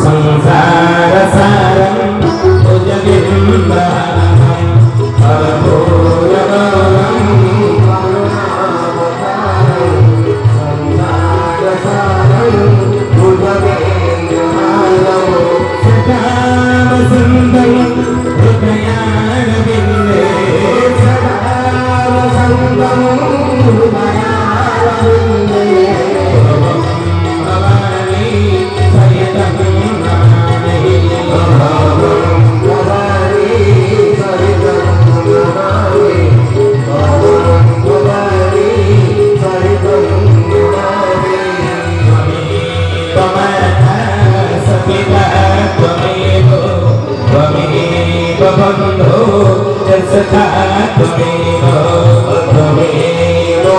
संसार सारं भुजगिरिं जसका तुम्हें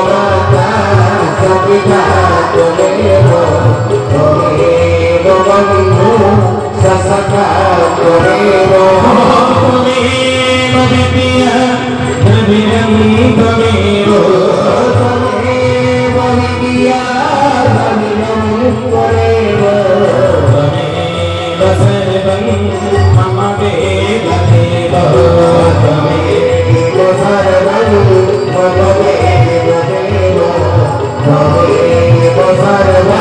माता सपिता तुम्हें बंधु ससका तुम्हें विद्या द्रविणं त्वमेव विद्या द्रविणं त्वमेव त्वमेव सर्वं मम वेददेव त्वमेव सर्वं मम वेददेव त्वमेव सर्वं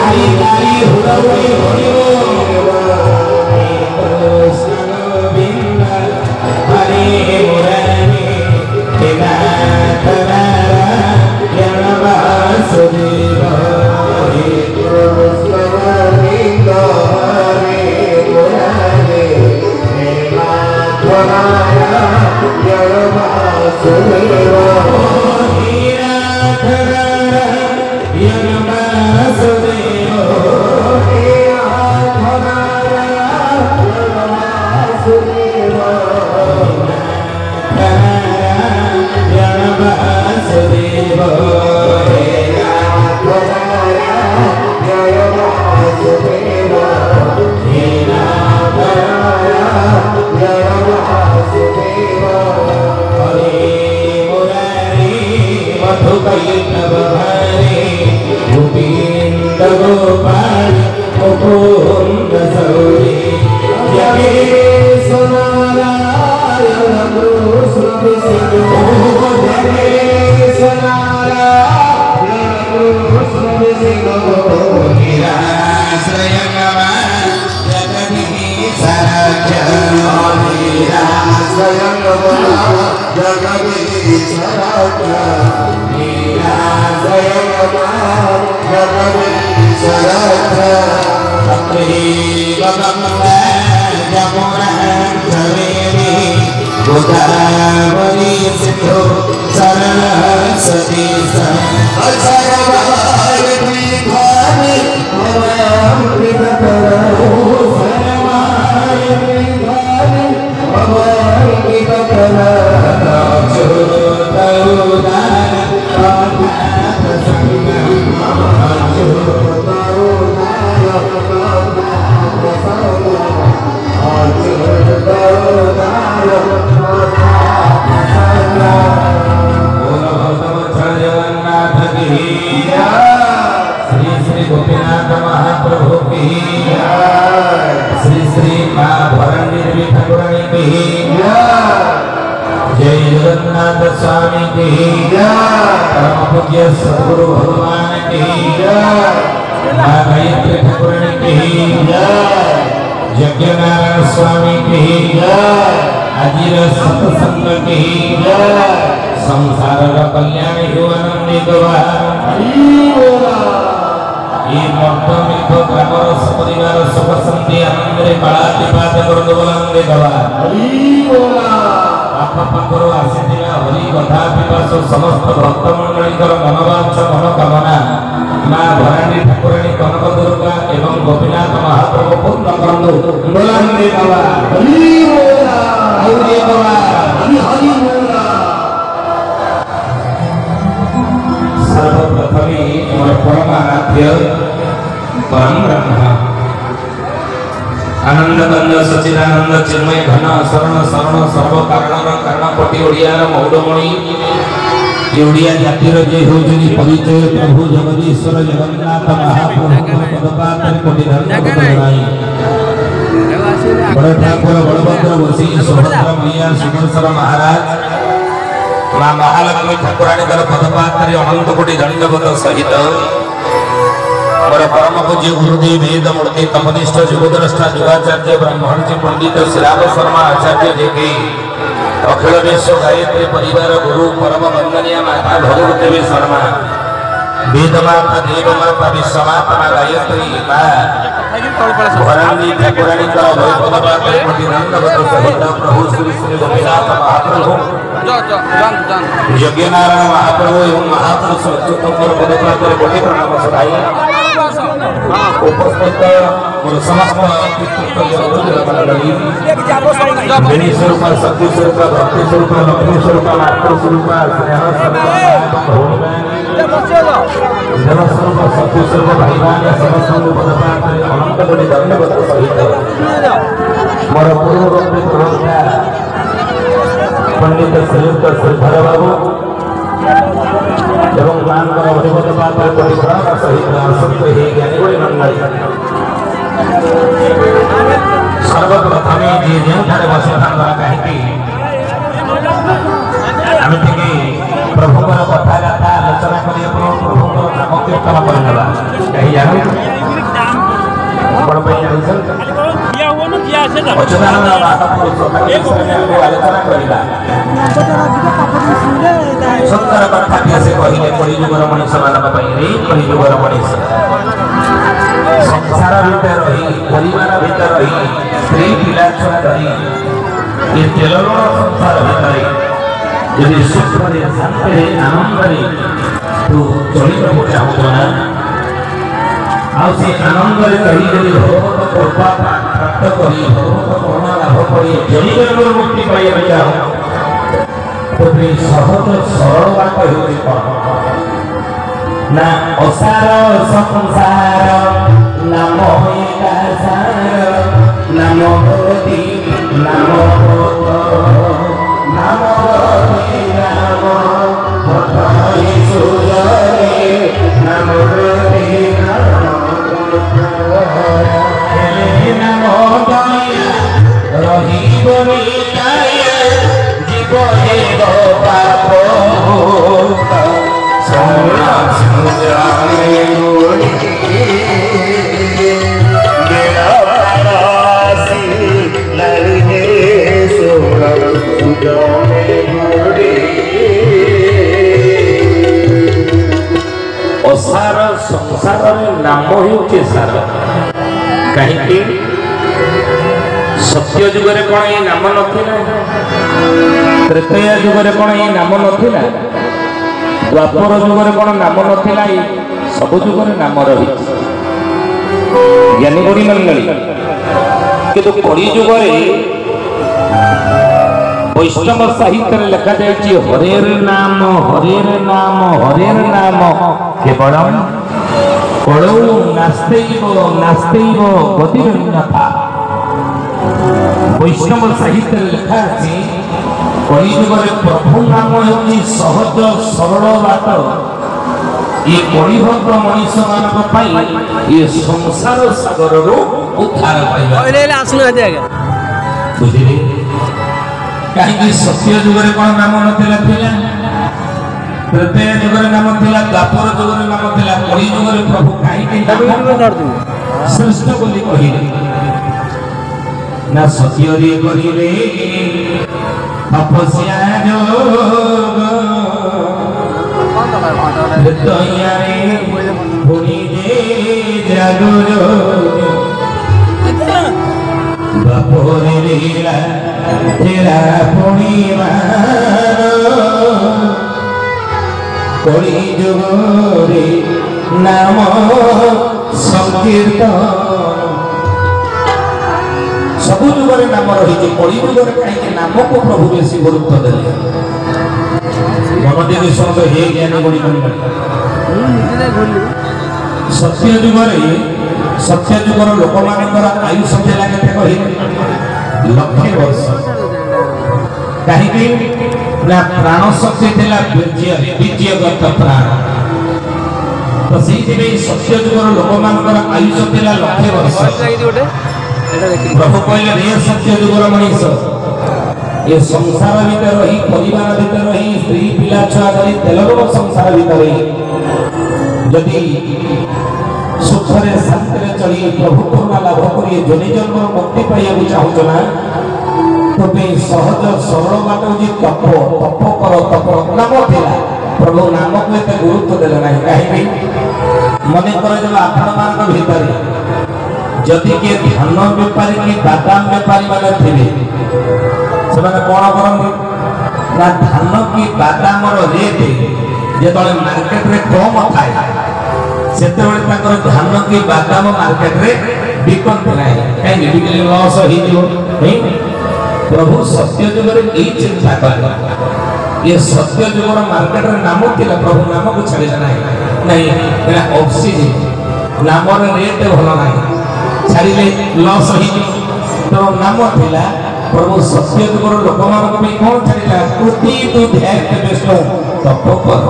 सद्गुरु भगवान की मां गायत्री ठाकुरानी की यज्ञनारायण स्वामी की आजिर सत्संग की संसार कल्याण आनंदित ग्रामर सपरिवार सुख शांति आनंद कालातिपात आखपाखर आसीथिला हरि कथा पिपास समस्त भक्त मंडलीकर मनोवांछ मनोकामना मां भराणी ठाकुराणी कनक दुर्गा एवं गोपीनाथ महाप्रभु पूर्ण करंदु बोलांदे बाबा हरि बोला हरि बाबा हरि बोला। सर्वप्रथमे मोर परमाराध्य परम ब्रह्म आनंद कंद सचिदानंद चिन्मय घन शरण शरण सर्व कारण कारणपति ओडियार मौडमणि ओडिया जातिर जे होजनी परिचय प्रभु जगदीश्वर जगन्नाथ महाप्रभु पदपात्र कोटि धर्मराई बड़ ठाकुर बलभद्र वसी सुभद्रा मैया सुदर्शन महाराज मां महालक्ष्मी ठाकुराणी पदपात्र अनंत कोटि दंडवत सहित और परम पूज्य गुरुदेव वेद मूर्ति तपनिष्ठ जुगद्रष्टा जुगाचार्य ब्रह्मर्षि पंडित श्राव शर्मा आचार्य जी की अखिल विश्व गायत्री परिवार गुरु परम वंदनीय माता भगवती शर्मा वेद माता देव माता विश्वमाता गायत्री भराणी ठाकुराणी प्रभु श्री श्री गोपीनाथ महाप्रभु यज्ञनारायण महाप्रभु एवं महापुरुष पदपात्र कोटि प्रणाम सदाई उपस्थित ମୋର ସମସ୍ତ ବେଣୀ ସ୍ୱରୂପ ଶକ୍ତି ସ୍ୱରୂପ ଭକ୍ତି ସ୍ୱରୂପ ଲକ୍ଷ୍ମୀ ସ୍ୱରୂପ ମାତୃ ସ୍ୱରୂପ ସ୍ନେହ ଦେବ ସ୍ୱରୂପ ଶକ୍ତି ସ୍ୱରୂପ ଭାଇମାନେ ସମସ୍ତଙ୍କୁ ପଦପାତ କରି ଅନନ୍ତ କୋଟି ଦଣ୍ଡବତ ସହିତ ମୋର ପୂର୍ବବର୍ତ୍ତୀ ପ୍ରବକ୍ତା ପଣ୍ଡିତ ଶ୍ରୀଯୁକ୍ତ ଶ୍ରୀଧର ବାବୁ ଏବଂ ମାଙ୍କର ଅଭିମତ ପାତ୍ର କୋଟି ପ୍ରଣାମ ସହିତ ଆସକ୍ତ ଏହି ଜ୍ଞାନୀଗୁଣୀ ମଣ୍ଡଳୀ ସର୍ବପ୍ରଥମେ ଯିଏ ଯେଉଁଠାରେ ବସିଥାନ୍ତା କାହିଁକି ଆମେ ଟିକେ ପ୍ରଭୁଙ୍କର କଥାଗାଥା ଆଲୋଚନା କରି ପ୍ରଭୁଙ୍କର ନାମ କୀର୍ତ୍ତନ କରିନେବା କେହି ଜାଣନ୍ତୁ କ'ଣ ପାଇଁ ଜାଣିଛନ୍ତି ଅଚ୍ୟୁତାନନ୍ଦ ମହାପୁରୁଷ ଆଲୋଚନା କରିବା ସୁନ୍ଦର କଥାଟିଏ ସେ କହିଲେ କଳିଯୁଗର ମଣିଷମାନଙ୍କ ପାଇଁ କଳିଯୁଗର ମଣିଷ ସଂସାର ଭିତରେ ରହି ପରିବାର ଭିତରେ ରହି ସ୍ତ୍ରୀ ପିଲା ଛୁଆ ଧରି ଏ ତେଲଲୁଣ ସଂସାର ଭିତରେ ଯଦି ସୁଖରେ ଶାନ୍ତିରେ ଆନନ୍ଦରେ ତୁ ଚଳିବାକୁ ଚାହୁଁଛ ନା ଆଉ ସେ ଆନନ୍ଦରେ ରହି ଯଦି ଭଗବତ କୃପା ପ୍ରାପ୍ତ କରି ଭଗବତ କରୁଣା ଲାଭ କରି ଜୀବନର ମୁକ୍ତି ପାଇବାକୁ ଚାହୁଁ ତେବେ ସହଜ ସରଳ ବାଟ ହେଉଛି କ'ଣ ନା ଅସାର ସଂସାର ନାମ ଏକା ସାର ନାମ ଭଗବତୀ ନାମ ନାମ ନାମ ନାମ রহিবনি জীব পাপ অসার সংসারের নাম হচ্ছে সার কাহিঁকি সত্য যুগরে কোন এই নাম নথিলা ত্রেতয়া যুগরে কোন এই নাম নথিলা দ্বাপর যুগরে কোন নাম নথিলা এই সবু যুগরে নাম রহিছে জ্ঞানী গুণী মণ্ডলী কিন্তু কলি যুগরে বৈষ্ণব সাহিত্যে লেখা যাচ্ছে হরের নাম হরের নাম হরের নাম কেবলম কলৌ নাস্তেইব নাস্তেইব গতিরন্যথা বৈষ্ণব সাহিত্যে লেখা আছে কলিযুগরে প্রভু নাম ହେଉଛି ସହଜ ସରଳ ବାଟ ଏ କଳିଭଦ୍ର ମଣିଷ ମାନଙ୍କ ପାଇଁ ଏ ସଂସାର ସାଗରରୁ ଉଦ୍ଧାର ପାଇବା ବୁଝିଲେ କାହିଁକି ସତ୍ୟ ଯୁଗରେ କ'ଣ ନାମ ନଥିଲା ଥିଲା ତ୍ରେତୟା ଯୁଗରେ ନାମ ଥିଲା ଦ୍ୱାପର ଯୁଗରେ ନାମ ଥିଲା କଳି ଯୁଗରେ ପ୍ରଭୁ କାହିଁକି ଶ୍ରେଷ୍ଠ ବୋଲି କହିଲେ ନା ସତ୍ୟରେ କରିଲେ ତପସ୍ୟା ଯୋଗ ତ୍ରେତୟାରେ ପୁଣି ଯେ ଜାଗର ଦ୍ୱାପରେ ଲୀଳା ତେରା ପୂର୍ଣ୍ଣିମା কলি যুগরে নাম সংকীর্তন সবু যুগরে নাম রয়েছে কলি যুগরে কাহিঁকি নামকু প্রভু বেশি গুরুত্ব দেলে মন দিয়ে শুনতো হে জ্ঞান গুণী সত্য যুগর লোকমানଙ୍କର ଆୟୁଷ ଥିଲା କେତେ କହିଲେ ଲକ୍ଷେ ବର୍ଷ କାହିଁକି ନା ପ୍ରାଣ ଶକ୍ତି ଥିଲା ବୀର୍ଯ୍ୟଗତ ପ୍ରାଣ ତ ସେଇଥିପାଇଁ ସତ୍ୟ ଯୁଗର ଲୋକମାନଙ୍କର ଆୟୁଷ ଥିଲା ଲକ୍ଷେ ବର୍ଷ ପ୍ରଭୁ କହିଲେ ରେ ସତ୍ୟ ଯୁଗର ମଣିଷ ଏ ସଂସାର ଭିତରେ ରହି ପରିବାର ଭିତରେ ରହି ସ୍ତ୍ରୀ ପିଲା ଛୁଆ ଧରି ତେଲର ସଂସାର ଭିତରେ ଯଦି ସୁଖରେ ଶାନ୍ତିରେ ଚଳି ପ୍ରଭୁ କରୁଣା ଲାଭ କରି ଜନି ଜନ୍ମର ମୁକ୍ତି ପାଇବାକୁ ଚାହୁଁଛ ନା ତବେ ସହଜ ସରଳ ବାଟ ହେଉଛି ତପ କର ତପ ନାମ ଥିଲା ପ୍ରଭୁ ନାମକୁ ଏତେ ଗୁରୁତ୍ୱ ଦେଲେ ନାହିଁ କାହିଁକି ମନେ କରାଯିବ ଆପଣମାନଙ୍କ ଭିତରେ ଯଦି କିଏ ଧାନ ବେପାରୀ କି ବାଦାମ ବେପାରୀ ମାନେ ଥିବେ ସେମାନେ କ'ଣ କରନ୍ତି ନା ଧାନ କି ବାଦାମର ରେଟ୍ ଯେତେବେଳେ ମାର୍କେଟରେ କମ୍ ଥାଏ ସେତେବେଳେ ତାଙ୍କର ଧାନ କି ବାଦାମ ମାର୍କେଟରେ ବିକନ୍ତି ନାହିଁ କାହିଁକି ବିକିଲେ ଲସ୍ ହେଇଯିବ ପ୍ରଭୁ ସତ୍ୟ ଯୁଗରେ ଏଇ ଚିନ୍ତା କଲେ ये सत्य जुगर मार्केट रे नाम थिला प्रभु नाम को छाड़िला नहीं एना ऑक्सीजन नाम रे रेट भलो नहीं छाड़िले लॉस ही तो नाम थिला प्रभु सत्य जुगर लोक मान को भी कोन छाड़िला कोटि तू ध्यान के बेसो तप कर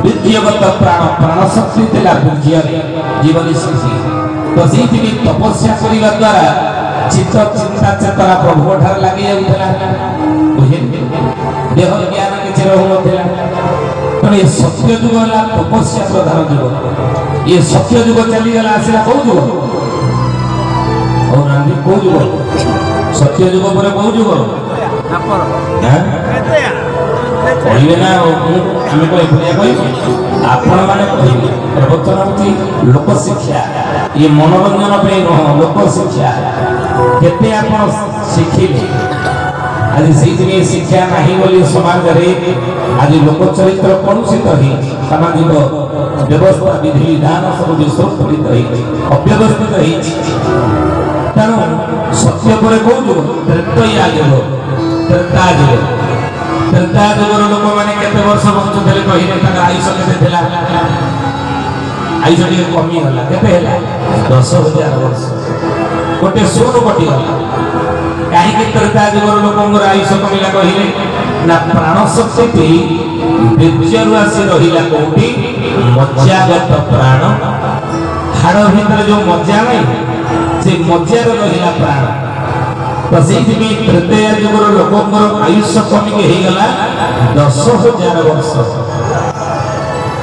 विद्यगत प्राण शक्ति थिला विद्य जीवन शक्ति तो सीति भी तपस्या करिवा द्वारा चित्त चिंता चेतना प्रभु ठार लागि जाउतला देह ज्ञान किसी रहुनथिला तेणु ये सत्य जुग है तपस्या प्रधान जुग ये सत्य जुग चलीगला आसला कौ जुग और नानी कौ जुग सत्य जुग पर कौ जुग कहले ना आम आपण मैंने कह प्रवचन हूँ लोक शिक्षा ये मनोरंजन पे नुह लोक शिक्षा केते आपण शिखिले आज से शिक्षा नहीं बोली समाज रे आज लोक चरित्र कलुषित ही सामाजिक व्यवस्था विधि विधान सब विस्फोटित अव्यवस्थित तेणु सत्य पर कौन जुग त्रेता जुग त्रेता जुग त्रेता जुगर लोक मैंने केते वर्ष बंचुले कहले आयुष केते आयुष टे कमीगला केते 10,000 वर्ष गोटे सोन कटिगला कहीं त्रेता जुगर लोक आयुष कमिला कहले ना प्राण शक्ति बीर्यरु आसी रहिला कोठी मज्जागत प्राण हाड़ भीतर जो मज्जा नहीं से मज्जार रहिला प्राण तो से त्रेता जुगर लोक आयुष कमिके होगला 10,000 वर्ष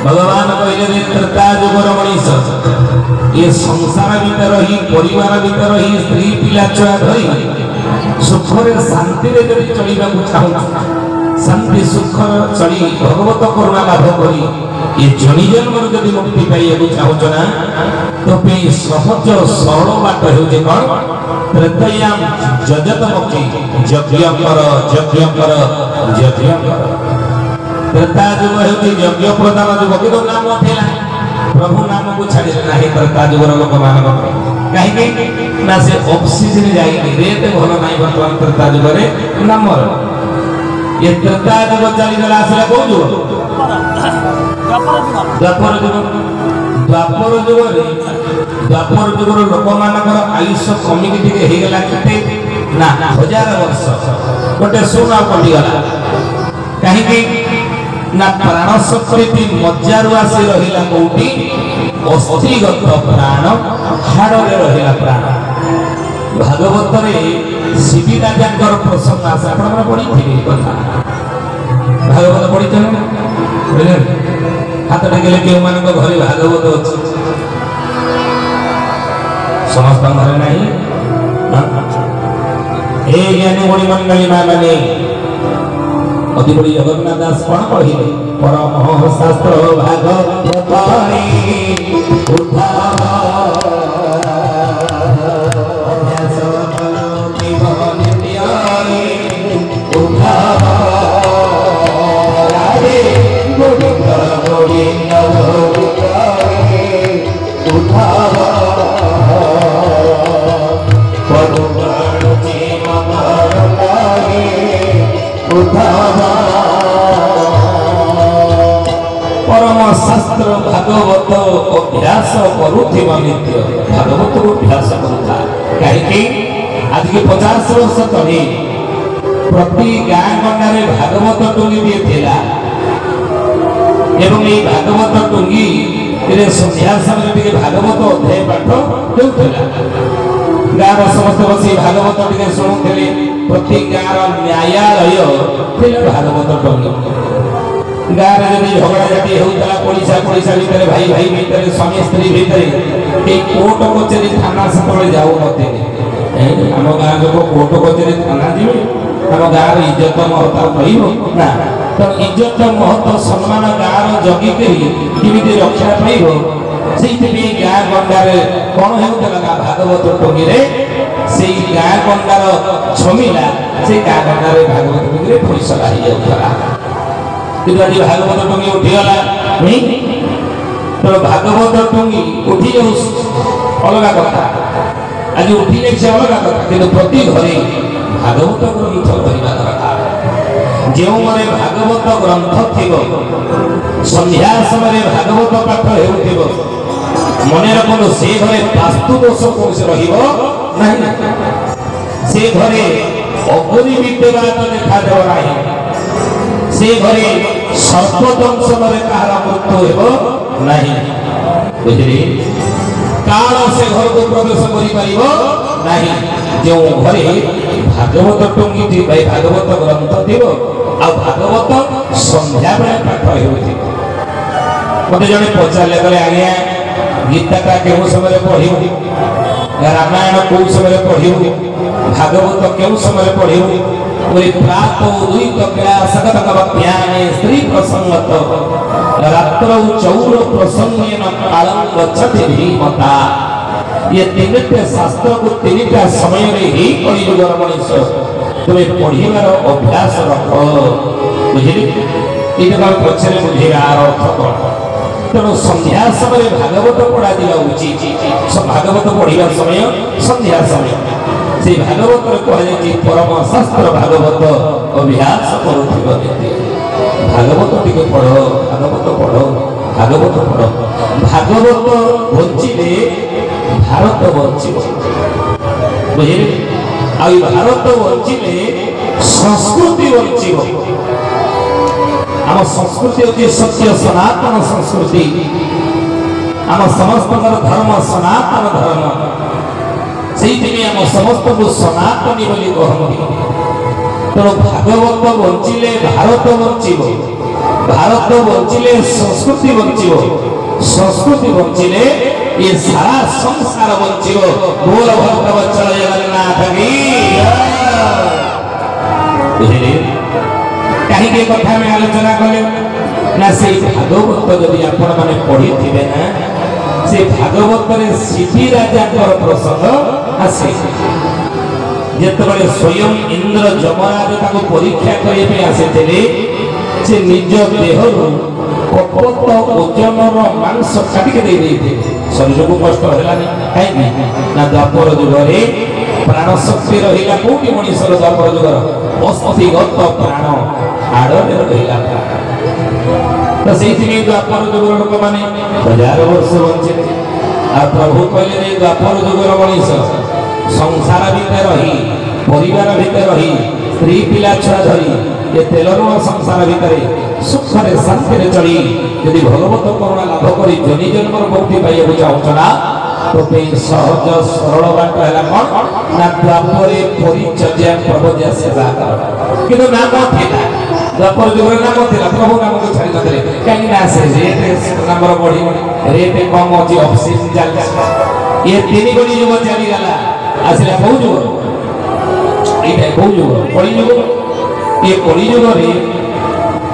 भगवान कहले त्रेता जुगर मनीष ये संसार भीतर ही परिवार भीतर ही स्त्री पिला छुआ धरी सुखरे शांति रे जदि चलिबा को चाहू शांति सुख चली भगवत करुणा लाभ करी ये जनी जन्म जदि मुक्ति पाइया को चाहू ना तो पे सहज सरल बाट हेउजे कोन त्रेतयाम जजतमकी यज्ञ कर त्रेता जुग हेउजे यज्ञ प्रदान जुग के नाम थिला प्रभु नाम को छाड़ी नाही त्रेता जुगर लोक मान कहीं ना से ऑक्सीजन जाई रेट भलो नाही वर्तमान त्रेता जुगरे नंबर ये त्रेता जुग चली गला आसला को जुग द्वापर जुगर लोक मानकर आयुष कमी के हे गला केते ना 1000 वर्ष गोटे सोना पड़ी गला कहीं ना प्राण शक्ति मज्जारु आसी रहिला कोठी अस्थिगत प्राण हाड़ में रहिला प्राण भागवत रे शिवी राजांकर प्रसंग आसे आपण मन पढी थिबे कथा भागवत पढी चले हाथ टेकले के मान घरे भागवत अछि समस्त घरे नहीं ए ज्ञानी बड़ी मंडली माने अति बड़ी जगन्नाथ दास कौन कहिले परम शास्त्र भागवत पाणी उद्धार अभ्यास जीवन नित्याई उद्धार राधे गोविंद गोविंद उद्धार पदुगण जीवन लागे परम शास्त्र भागवत अभ्यास करुथिबा नित्य भागवत को अभ्यास करुथा कहीं आज के 50 वर्ष तले प्रति गाँ गंडारे भागवत टुंगी दिए थिला एवं ये भागवत टुंगी रे संध्या समय टिके भागवत अध्याय पाठ हेउथिला गाँव समस्त बसी भागवत टिके शुणुथिले प्रति गाँव न्यायालय भागवत टंगी गाँव में जब झगड़ा झाटी होता पड़ोसा भितर भाई भाई भितर स्वामी स्त्री भितर कोर्ट कचेरी थाना सब जाऊ नते आम गाँव लोग कोर्ट कचेरी थाना जी आम गाँव इज्जत महत्ता कह ना तो इज्जत महत्व सम्मान गाँव जगिक केमी रक्षा पाइब से गाँ गंडारे कौन होता भागवत टंगी से गाँ गंडार छमिला से गाँ गंडारे भागवत टंगी फैसला हो जाता कि भागवत टंगी उठीगला तो भागवत टंगी उठी जाऊ अलग कथा आज उठिले से अलग कथा किंतु प्रति घरे भागवत ग्रंथ धरिबा दरकार जो मने भागवत ग्रंथ थिबो संध्या समय भागवत पाठ हेउथिबो मने रखो से घरे वास्तु दोष कोन से रहिबो नहीं से घरे अघोरी विद्यमान देखा देव नहीं से घरे सर्पदंश मरे कहार मृत्यु हेबो नहीं बुझली काल से घर को प्रवेश करि परिबो नहीं जो घरे भागवत टंगी थी भाई भागवत ग्रंथ थिबो आ भागवत संध्या बेले पाठ हेउथि मते जने पचारले गले आज्ञा गीता का केउ समय पढिबो रामायण केउ समय पढिबो भागवत केउ समय पढिबो ओई प्रातो उदित क्रिया सगत कव्याने स्त्री प्रसंगत रात्रौ चौर प्रसंगेन कालं गच्छति धीमता ये तीनटे शास्त्र को तीनटा समय रे ही करी जुगर मनुष्य तुम्हें पढ़िबार अभ्यास रखो बुझिली इटा पछरे बुझिबा अर्थ कोन तेणु संध्या समय भागवत पढ़ा दिया उचित भागवत पढ़ा समय संध्या समय से भागवत कहुई परम शास्त्र भागवत अभ्यास करुवा भागवत टी पढ़ भागवत पढ़ भागवत पढ़ भागवत बंचिले भारत बंचिब बुझे आ भारत बंचिले संस्कृति बंचिब आम संस्कृति होती सत्य सनातन संस्कृति आम समस्त धर्म सनातन धर्म से आम समस्त को सनातनी बोली कहती तेणु भागवत बंचिले भारत बंचिब भारत बंचिले संस्कृति बंचिब संस्कृति बंचिले ये सारा संसार बंचिब बोल भक्तवत्सल जगन्नाथ की बुझिले कहीं कथा में आलोचना कले ना से भागवत जदि आपण माने पढ़ी थिबे ना से भागवत रे सिद्धि राजा प्रसंग आसे जेतबे स्वयं इंद्र जमराज ताको परीक्षा करिए पे आसेथिले से निज देहरु कपत ओजनर मांस काटी के दे देथे शरीर को कष्ट होला नहीं ना द्वापर जुगरे प्राण शक्ति रहिला कोटी मनीषर द्वापर जुगर अस्थिगत प्राण आड़े रहिला तो से द्वापर जुगर लोक माने 1000 वर्ष बंचे आ प्रभु कहले द्वापर जुगर मनीष संसार भीतर रही परिवार भीतर रही स्त्री पिला छुआ धरी ये तेलर संसार भीतर सुख रे शांति रे चली यदि भगवत करुणा लाभ करी जनि जन्मर मुक्ति पाइबा चाहूछना तो पे सहज सरल बाट हैला कोन ना द्वापरे परिचर्या प्रभुया सेवा कर किंतु नाम थिला द्वापर जुगर नाम थिला प्रभु नाम को छाड़ी नथले काई ना से रेट नंबर बढ़ी रेट कम अछि ऑक्सीजन चल ये तीन गणी जुग चली गला आसला बहु जुग एटा बहु जुग कली जुग ये कली जुग रे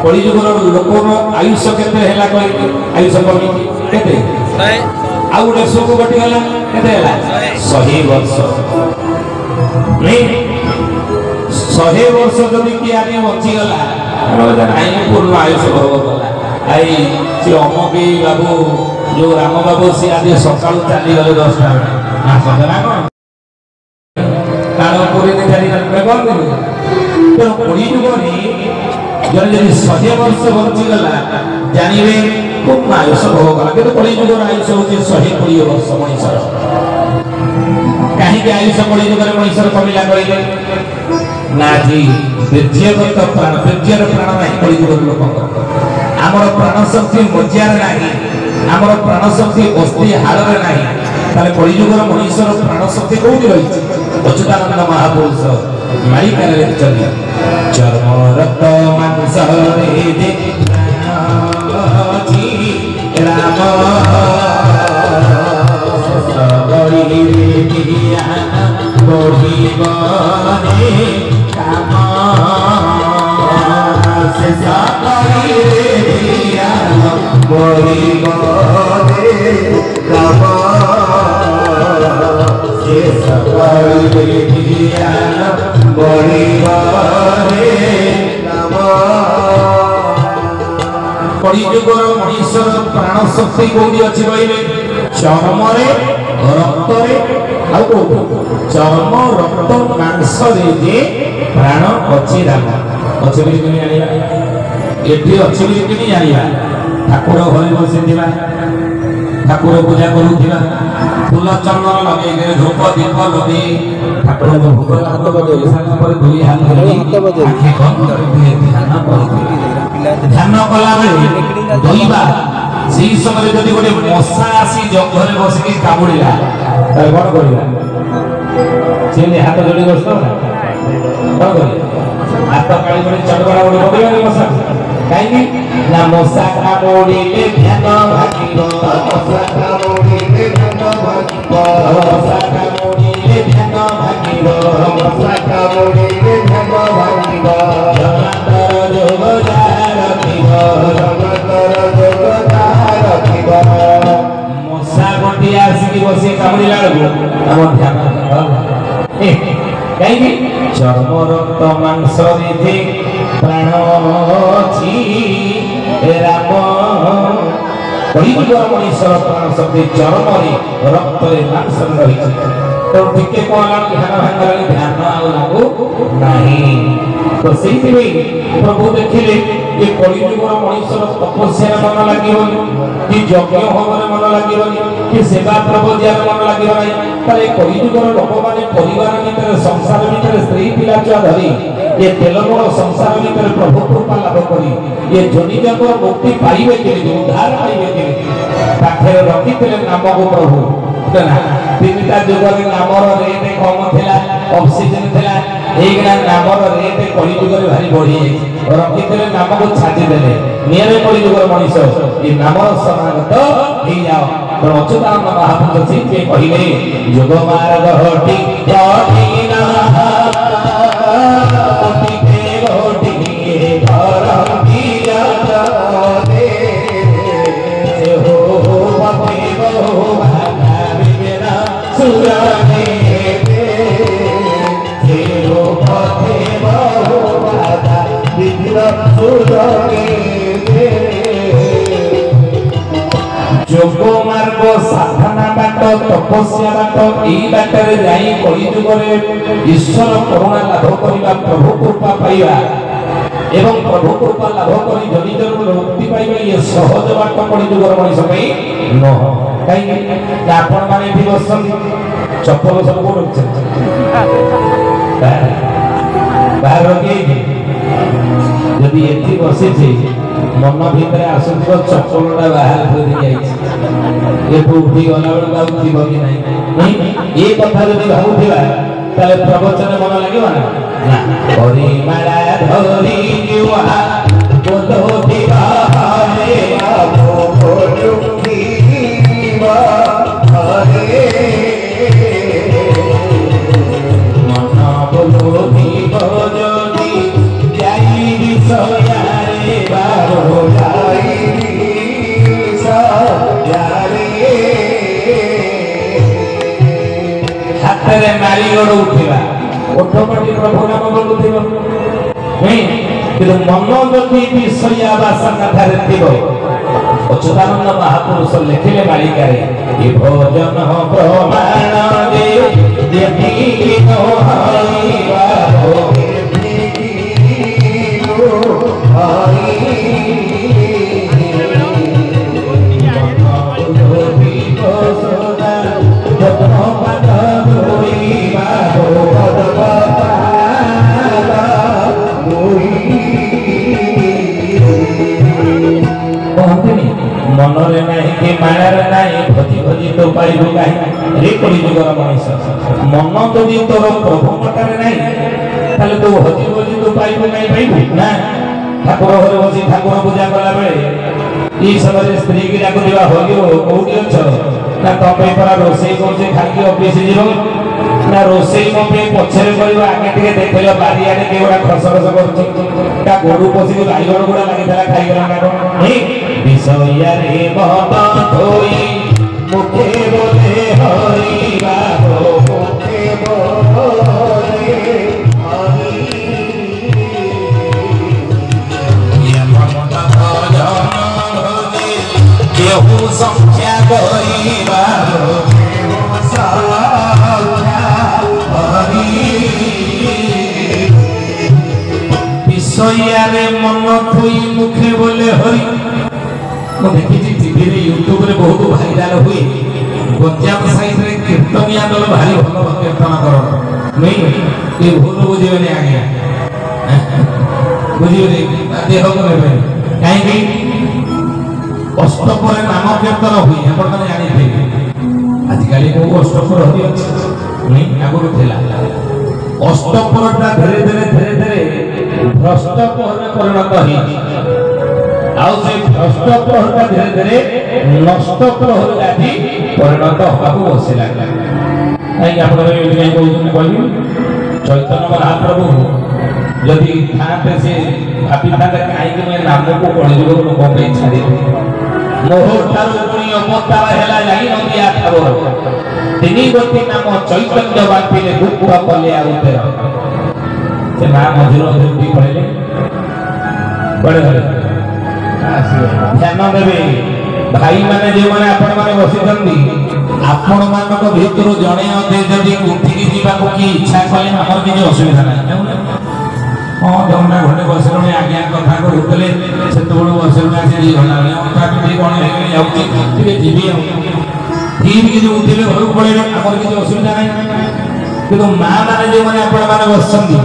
कली जुग लोकर आयुष्य केते हैला कहि आयुष्य कमी केते आ गोटे शोक घटी गला केते हैला 100 वर्ष नहीं 100 वर्ष जदि कि आगे बची गला आई पूर्ण आयुष्य भोग गला आई से अमके बाबू जो राम बाबू से आज सकाळ चली गले 10 टा ना सदना कोन कालो पूरी ने चली गले कोन तो कोड़ी जुग रे जने जदि 100 वर्ष बची गला जानिबे खूब आयुष्य भोग गला किंतु कोड़ी जुग आयुष्य होती 120 वर्ष मनीषर कहीं के आयुष्य कोड़ी जुग रे मनीषर कमिला कइले ना जी विद्यागत प्राण विद्यार प्राण नहीं कोड़ी जुग लोक आमर प्राण शक्ति मजार नहीं आमर प्राण शक्ति अस्थि हाड़ रे नहीं ताले कोड़ी जुगर मनीषर प्राण शक्ति कोठी रही अच्युतानंद महापुरुष मालिका रे चली चर्म रक्त मांस रे दे जी राम सबरी रे दिया कोठी बने काम से सबरी रे दिया कोठी बने काम से सबरी रे दिया कोठी बने काम कली जुगर मनीषर प्राण शक्ति कोठी अछि कहले चरम रे ରକ୍ତରେ ଆଉ ଚର୍ମ ରକ୍ତ ମାଂସରେ ଯେ ପ୍ରାଣ ଅଛି ରାମ ଅଛି ବୋଲି କିଣି ଆଣିବା ଏଠି ଅଛି ବୋଲି କିଣି ଆଣିବା ଠାକୁର ଘରେ ବସିଥିବା ଠାକୁର ପୂଜା କରୁଥିବା ଫୁଲ ଚନ୍ଦନ ଲଗେଇକି ଧୂପ ଦୀପ ଲଗେଇ ଠାକୁରଙ୍କ ଭୋଗ ହାତ ବଜେଇ ସାରିଲା ପରେ ଦୁଇ ହାତ ଆଖି ବନ୍ଦ କରିଥିଲେ ଧ୍ୟାନ କଲାବେଳେ ଦଇବା ସେଇ ସମୟରେ ଯଦି ଗୋଟେ ମଶା ଆସି ଜଙ୍ଗରେ ବସିକି କାମୁଡ଼ିଲା ତାହେଲେ କଣ କରିବା ସେମିତି ହାତ ଯୋଡ଼ି ବସିବ କଣ କରିବା ହାତ କାଳି କରି ଚଟକଣା ଗୋଟେ ପକେଇବାନି ମଶା କାହିଁକି ନା ମଶା କାମୁଡ଼ିଲେ ଧ୍ୟାନ ଭାଙ୍ଗିବ ମଶା କାମୁଡ଼ିଲେ ଧ୍ୟାନ ଭାଙ୍ଗିବ ମଶା କାମୁଡ଼ିଲେ ଧ୍ୟାନ ଭାଙ୍ଗିବ ମଶା କାମୁଡ଼ିଲେ ଧ୍ୟାନ ଭାଙ୍ଗିବ ଜଗତର ଯୋଗ ଯାହା ରଖିବ ଜଗତର ଯୋଗ ଯାହା ରଖିବ ମଶା ଗୋଟିଏ ଆସିକି ବସି କାମୁଡ଼ିଲା ବେଳକୁ ଆମ ଧ୍ୟାନ କାହିଁକି ଚର୍ମ ରକ୍ତ ମାଂସରେ ଯେ ପ୍ରାଣ ଅଛି ରାମ କଳିଯୁଗର ମଣିଷର ପ୍ରାଣ ଶକ୍ତି ଚର୍ମରେ ରକ୍ତରେ ମାଂସରେ ରହିଛି ତେଣୁ ଟିକେ କଣ ଧ୍ୟାନ ଭାଙ୍ଗିଲାଣି ଧ୍ୟାନ ଆଉ ଲାଗୁ ନାହିଁ ତ ସେଇଥିପାଇଁ ପ୍ରଭୁ ଦେଖିଲେ ଯେ କଳିଯୁଗର ମଣିଷର ତପସ୍ୟାରେ ମନ ଲାଗିବନି କି ଯଜ୍ଞ ହୋମରେ ମନ ଲାଗିବନି କି ସେବା ପ୍ରବଚନରେ ମନ ଲାଗିବ ନାହିଁ ତାହେଲେ କଳିଯୁଗର ଲୋକମାନେ ପରିବାର ଭିତରେ ସଂସାର ଭିତରେ ସ୍ତ୍ରୀ ପିଲା ଛୁଆ ଧରି ये तेलगुण संसार भीतर प्रभु कृपा लाभ करी ये जोनि जग मुक्ति पाइबे केली उद्धार पाइबे केली पाखे रखिथिले नाम को प्रभु तीनटा जुगरे नामर रेट कम थिला ऑक्सीजन थिला एगना नामर रेट कली जुगरे भारी बढ़ी रखिथिले नाम को छाडी देले नियरे कली जुगर मनीष ये नामर समागत हे जाओ तो अच्युतानंद महापुरुष जी के कहिले युग मार्ग हटि जटिना जोग मार्ग साधना बाट तपस्या बाट एई बाटरे जाई कली जुगरे ईश्वर करुणा लाभ करिबा प्रभु कृपा पाइबा एवं प्रभु कृपा लाभ करी जनि जन मुक्ति पाइबा ये सहज बाट कली जुगर मनीष पई न काई आपण माने भी बसन चप्पल सब को रख बाहर रखी यदि एति बसे छे मन भीतर आसुथिबो चप्पलटा बाहर थोड़ी जाईछ ए उठी गला बेल का उठिबो कि नहीं ए कथा जदि भाबुथिबा ताले प्रवचन मन लागिबो ना हरि माला धरि जुहा बोलो दिवा हरे बाबू बोलो दिवा हरे मन बोलो दिवा जदि जाई विषया रे बाबू जाई विषया रे हातरे मारी गोड़ उठिबा ऑटोमेटिक प्रभु नाम बोलुथिबो नहीं कि मन जदि विषया वासना धारे थिबो अच्युतानंद महापुरुष लिखिले मालिकारे ये भोजन प्रमाण दे देवी नो हरिवा हो देवी नो हरि मनरे नहीं कि मायारे नहीं भजी भजी तो पाइबो काई रे कली जुगर मनीष मन जदि तोर प्रभु मटारे नहीं ताले तो भजी भजी तो पाइबो नहीं पाइबो ना ठाकुर घरे बसी ठाकुर पूजा कला बेले ई समय स्त्री की डाक दिवा होगियो कोठी अछ ना तो पे पर रोसई कोसे खाकी ऑफिस जीरो ना रोसई मो पे पछरे करबो आगे टिके देखियो बारियाडे के गोडा खसखस करछ ता गोडू पसी बाइगण गोडा लागि थाला खाइ गला ना नहीं विषया रे महत होई मुखे बोले हरि बाबो मुखे बोले हरि ये ममत भजन होले केहू संख्या गई बाबो मन थोई मुखे बोले हरि मु देखी टीवी रे यूट्यूब रे बहुत भाइराल हुए गंजाम साइड रे कीर्तनिया दल भारी भल कीर्तन कर नहीं ये भूल बुझे नहीं आगे बुझे देह को नहीं कहीं अष्टपर नाम कीर्तन हुए अपन मैंने जानी थे आजिकल को अष्टपर होती अच्छी नहीं आगुरी थिला अष्टपरटा धीरे धीरे भ्रष्टपहर में परिणत हो आउ से भ्रष्टपहरटा धीरे धीरे नष्टपहर आदि परिणत होगाकू बसिला कहीं आप चैतन्य महाप्रभु जदि थाते से भाभी था कहीं मैं नाम को पढ़ी लोक छाड़ी मोहर अवतार है जाई नदिया खबर तीन गोटी नाम चैतन्य बांटिले दुख कले आउतेर से मां मझिर मझिर पढ़े पढ़े ध्यान देवे भाई माने जो माने आपण माने बसितंदी आपण मानक भितर जणे अधे जदि उठिकी जीवाको की इच्छा कले हमर किछ असुविधा नाही हां जमना घरे बसलुनी आज्ञा कथा कहूतले सेतबळ बसलुनी आसी दी घना अंता भी कोन हे जाउची ठीक जीवी ठीक की जो उठिले घर पड़े हमर किछ असुविधा नाही किंतु मां माने जो माने आपण माने बसंदी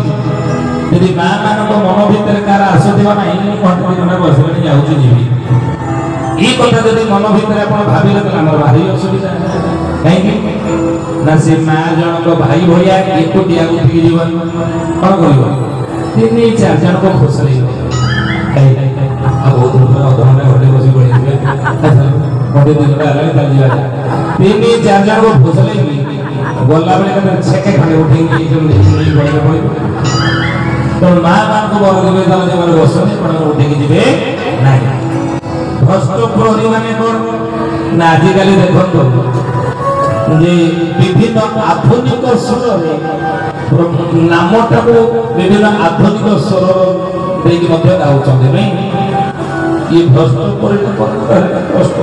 यदि मां मानक मन भितर कार आसुथिबा नाही कोन घरे बसलुनी जाउची जीवी ई कथा जदि मन भितर आपण भाबिले त हमर भारी असुविधा कहीं ना से मां जनक भाई भलिया एकोटिया उठिकी जीवन कोन करिवो तीन चार जन को खोसले अब बहुत अधमने घटे बसी पड़े घटे दिन अलग चल जाए तीन चार जन को खोसले गला बेले का छेके खड़े उठेंगे एकदम नहीं पड़े पड़े तो मां मान को बोल देबे तले जे माने बसने पण उठेंगे जीवे नाही भ्रष्ट प्रहरी माने कोन ना आजिकली देखो जे विभिन्न आधुनिक स्वरे नामटा को विभिन्न आधुनिक स्वर देकी मध्य गाउछन नहीं ये भ्रष्ट कष्ट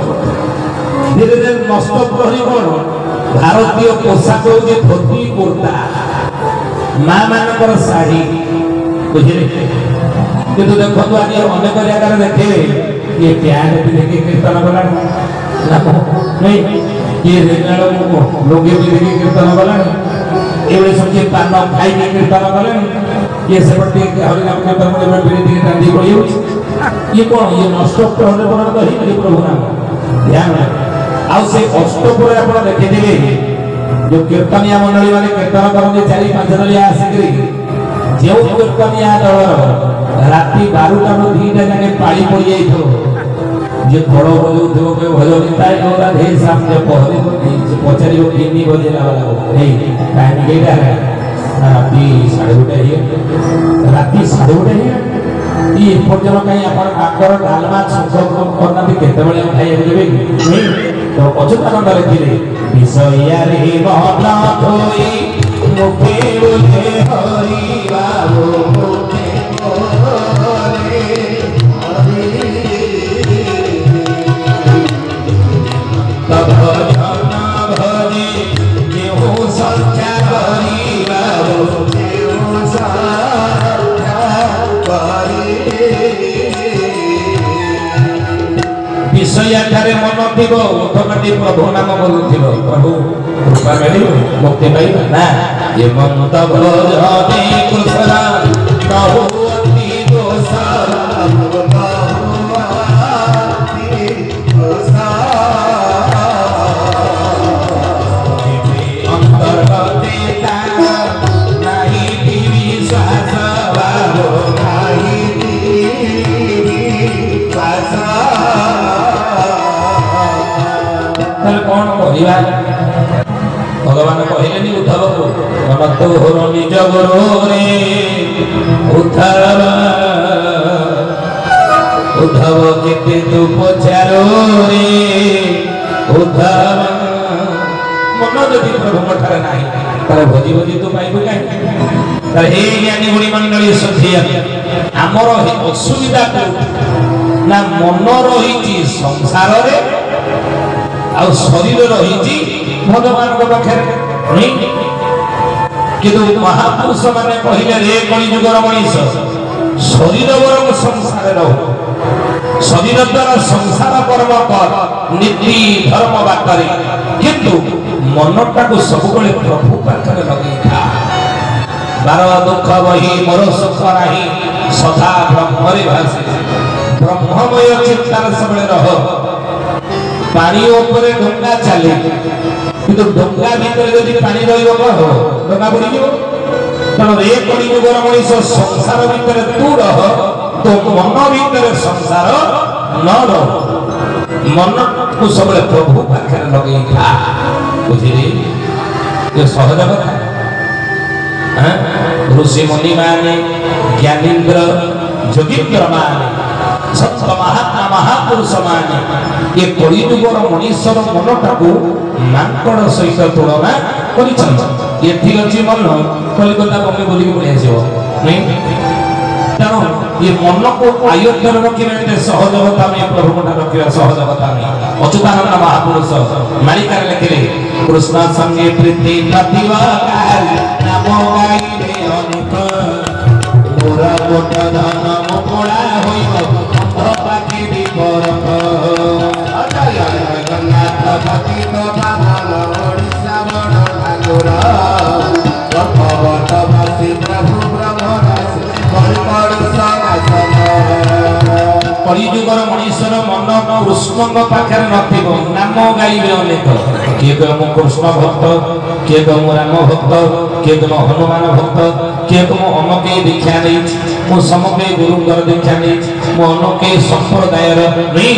धीरे धीरे नष्ट प्रहरी कोन भारतीय पोशाक हो जे धोती कुर्ता मां मानकर साड़ी बुझिले किंतु देखो आज अनेक जगह देखे ये प्याज भी देखी कीर्तन कला नहीं ये रेगाड़ लोगे भी देखी कीर्तन कला एवढे समझे पान खाई के कीर्तन कले ये सेपटे हरि नाम कीर्तन में बिरी दिने टांडी पड़ी ये कौन ये नष्ट प्रहर पर तो ही प्रभु नाम ध्यान आउ से अष्टपुर आपण देखि दिबे जो कीर्तनिया मंडली माने कीर्तन करने 4-5 दलिया आसिकरी जे कीर्तनिया दल राती 12टा रो 2टा जाके पाळी पड़ी जाई थो जे घोड़ो बजाउथो के भजन ताई गोरा धे सामने पहरे को पचारियो किनी बजेला वाला नहीं टाइम केटा है राती 2:30 है राती 2:30 है ये पर्यटन कहीं अपन आकर डालमा संकल्प करना भी केते बळे खाई देबे नहीं तो अजुता कंद लिखिले विषया रे महला होई मुखे बोले हरि बाबू मुखे बोले तब भजन भजे जेहु संख्या करी बाबू जेहु संख्या करी विषय ठारे मन थिबो ओठकाटी प्रभु नाम बोलुथिबो प्रभु कृपा मिली मुक्ति पाइबा ना ये मन तब भजने कृष्ण कहु अति दोषा भगवान कहले उद्धव को तोहर निज गुरु रे उद्धव केते तू पचारो रे उद्धव मन जदि प्रभु मठार नाही तार भजी भजी तू पाइबु काई तार हे ज्ञानी गुणी मंडली सखिया हमर असुविधा ना मन रही संसार रे आ शरीर रही भगवान को पाखे किंतु महापुरुष माने कहले रे कलिजुगर मनीष शरीर बरम संसार रहो शरीर द्वारा संसार कर्म कर नीति धर्म बाटरे किंतु मनटा को सब बड़े प्रभु पाखरे लगे था बार दुख बही मोर सुख नाही सदा ब्रह्मरे भासे ब्रह्ममय चिंतन सब रह पानी ऊपर डोंगा चले किंतु डोंगा भीतर यदि पानी रहिबो कहो डोंगा बुड़ी जीवो तेणु रे कड़ी जुगर मनीष संसार भीतर तू रह तो मन भीतर संसार न रह मन को सब प्रभु पाखरे लगे था बुझिले ये सहज कथा ऋषि मुनि माने ज्ञानीन्द्र जोगीन्द्र माने संत महात्मा महापुरुष माने ये कड़ी जुगर मनीषर मनटा को मांकड़ सहित तुलना कर ये अच्छी मन कलिकता बम्बे बोलिक पड़े आसो नहीं तेणु ये मन को आयोजन रखा सहज कथा नहीं प्रभु रखा सहज कथा नहीं अच्युतानंद महापुरुष मालिकार लिखिले कृष्ण संगे प्रीति प्रतिभा नाम गाइले अनेक मोरा कोट धन मोकड़ा होइब पाके विपरक जगन्नाथ पतित पावन ओडिशा बड़ ठाकुर वर्तवर्तवासी प्रभु ब्रह्मराशि कलिजुगर मनीषर मन कृष्ण पाखे नथिबो नाम गाइबे अनेक किए कह मु कृष्ण भक्त किए कह मु राम भक्त किए कह हनुमान भक्त किए कह मु अनके दीक्षा नहीं मु समके गुरुंगर दीक्षा नहीं मु अनके संप्रदायर नहीं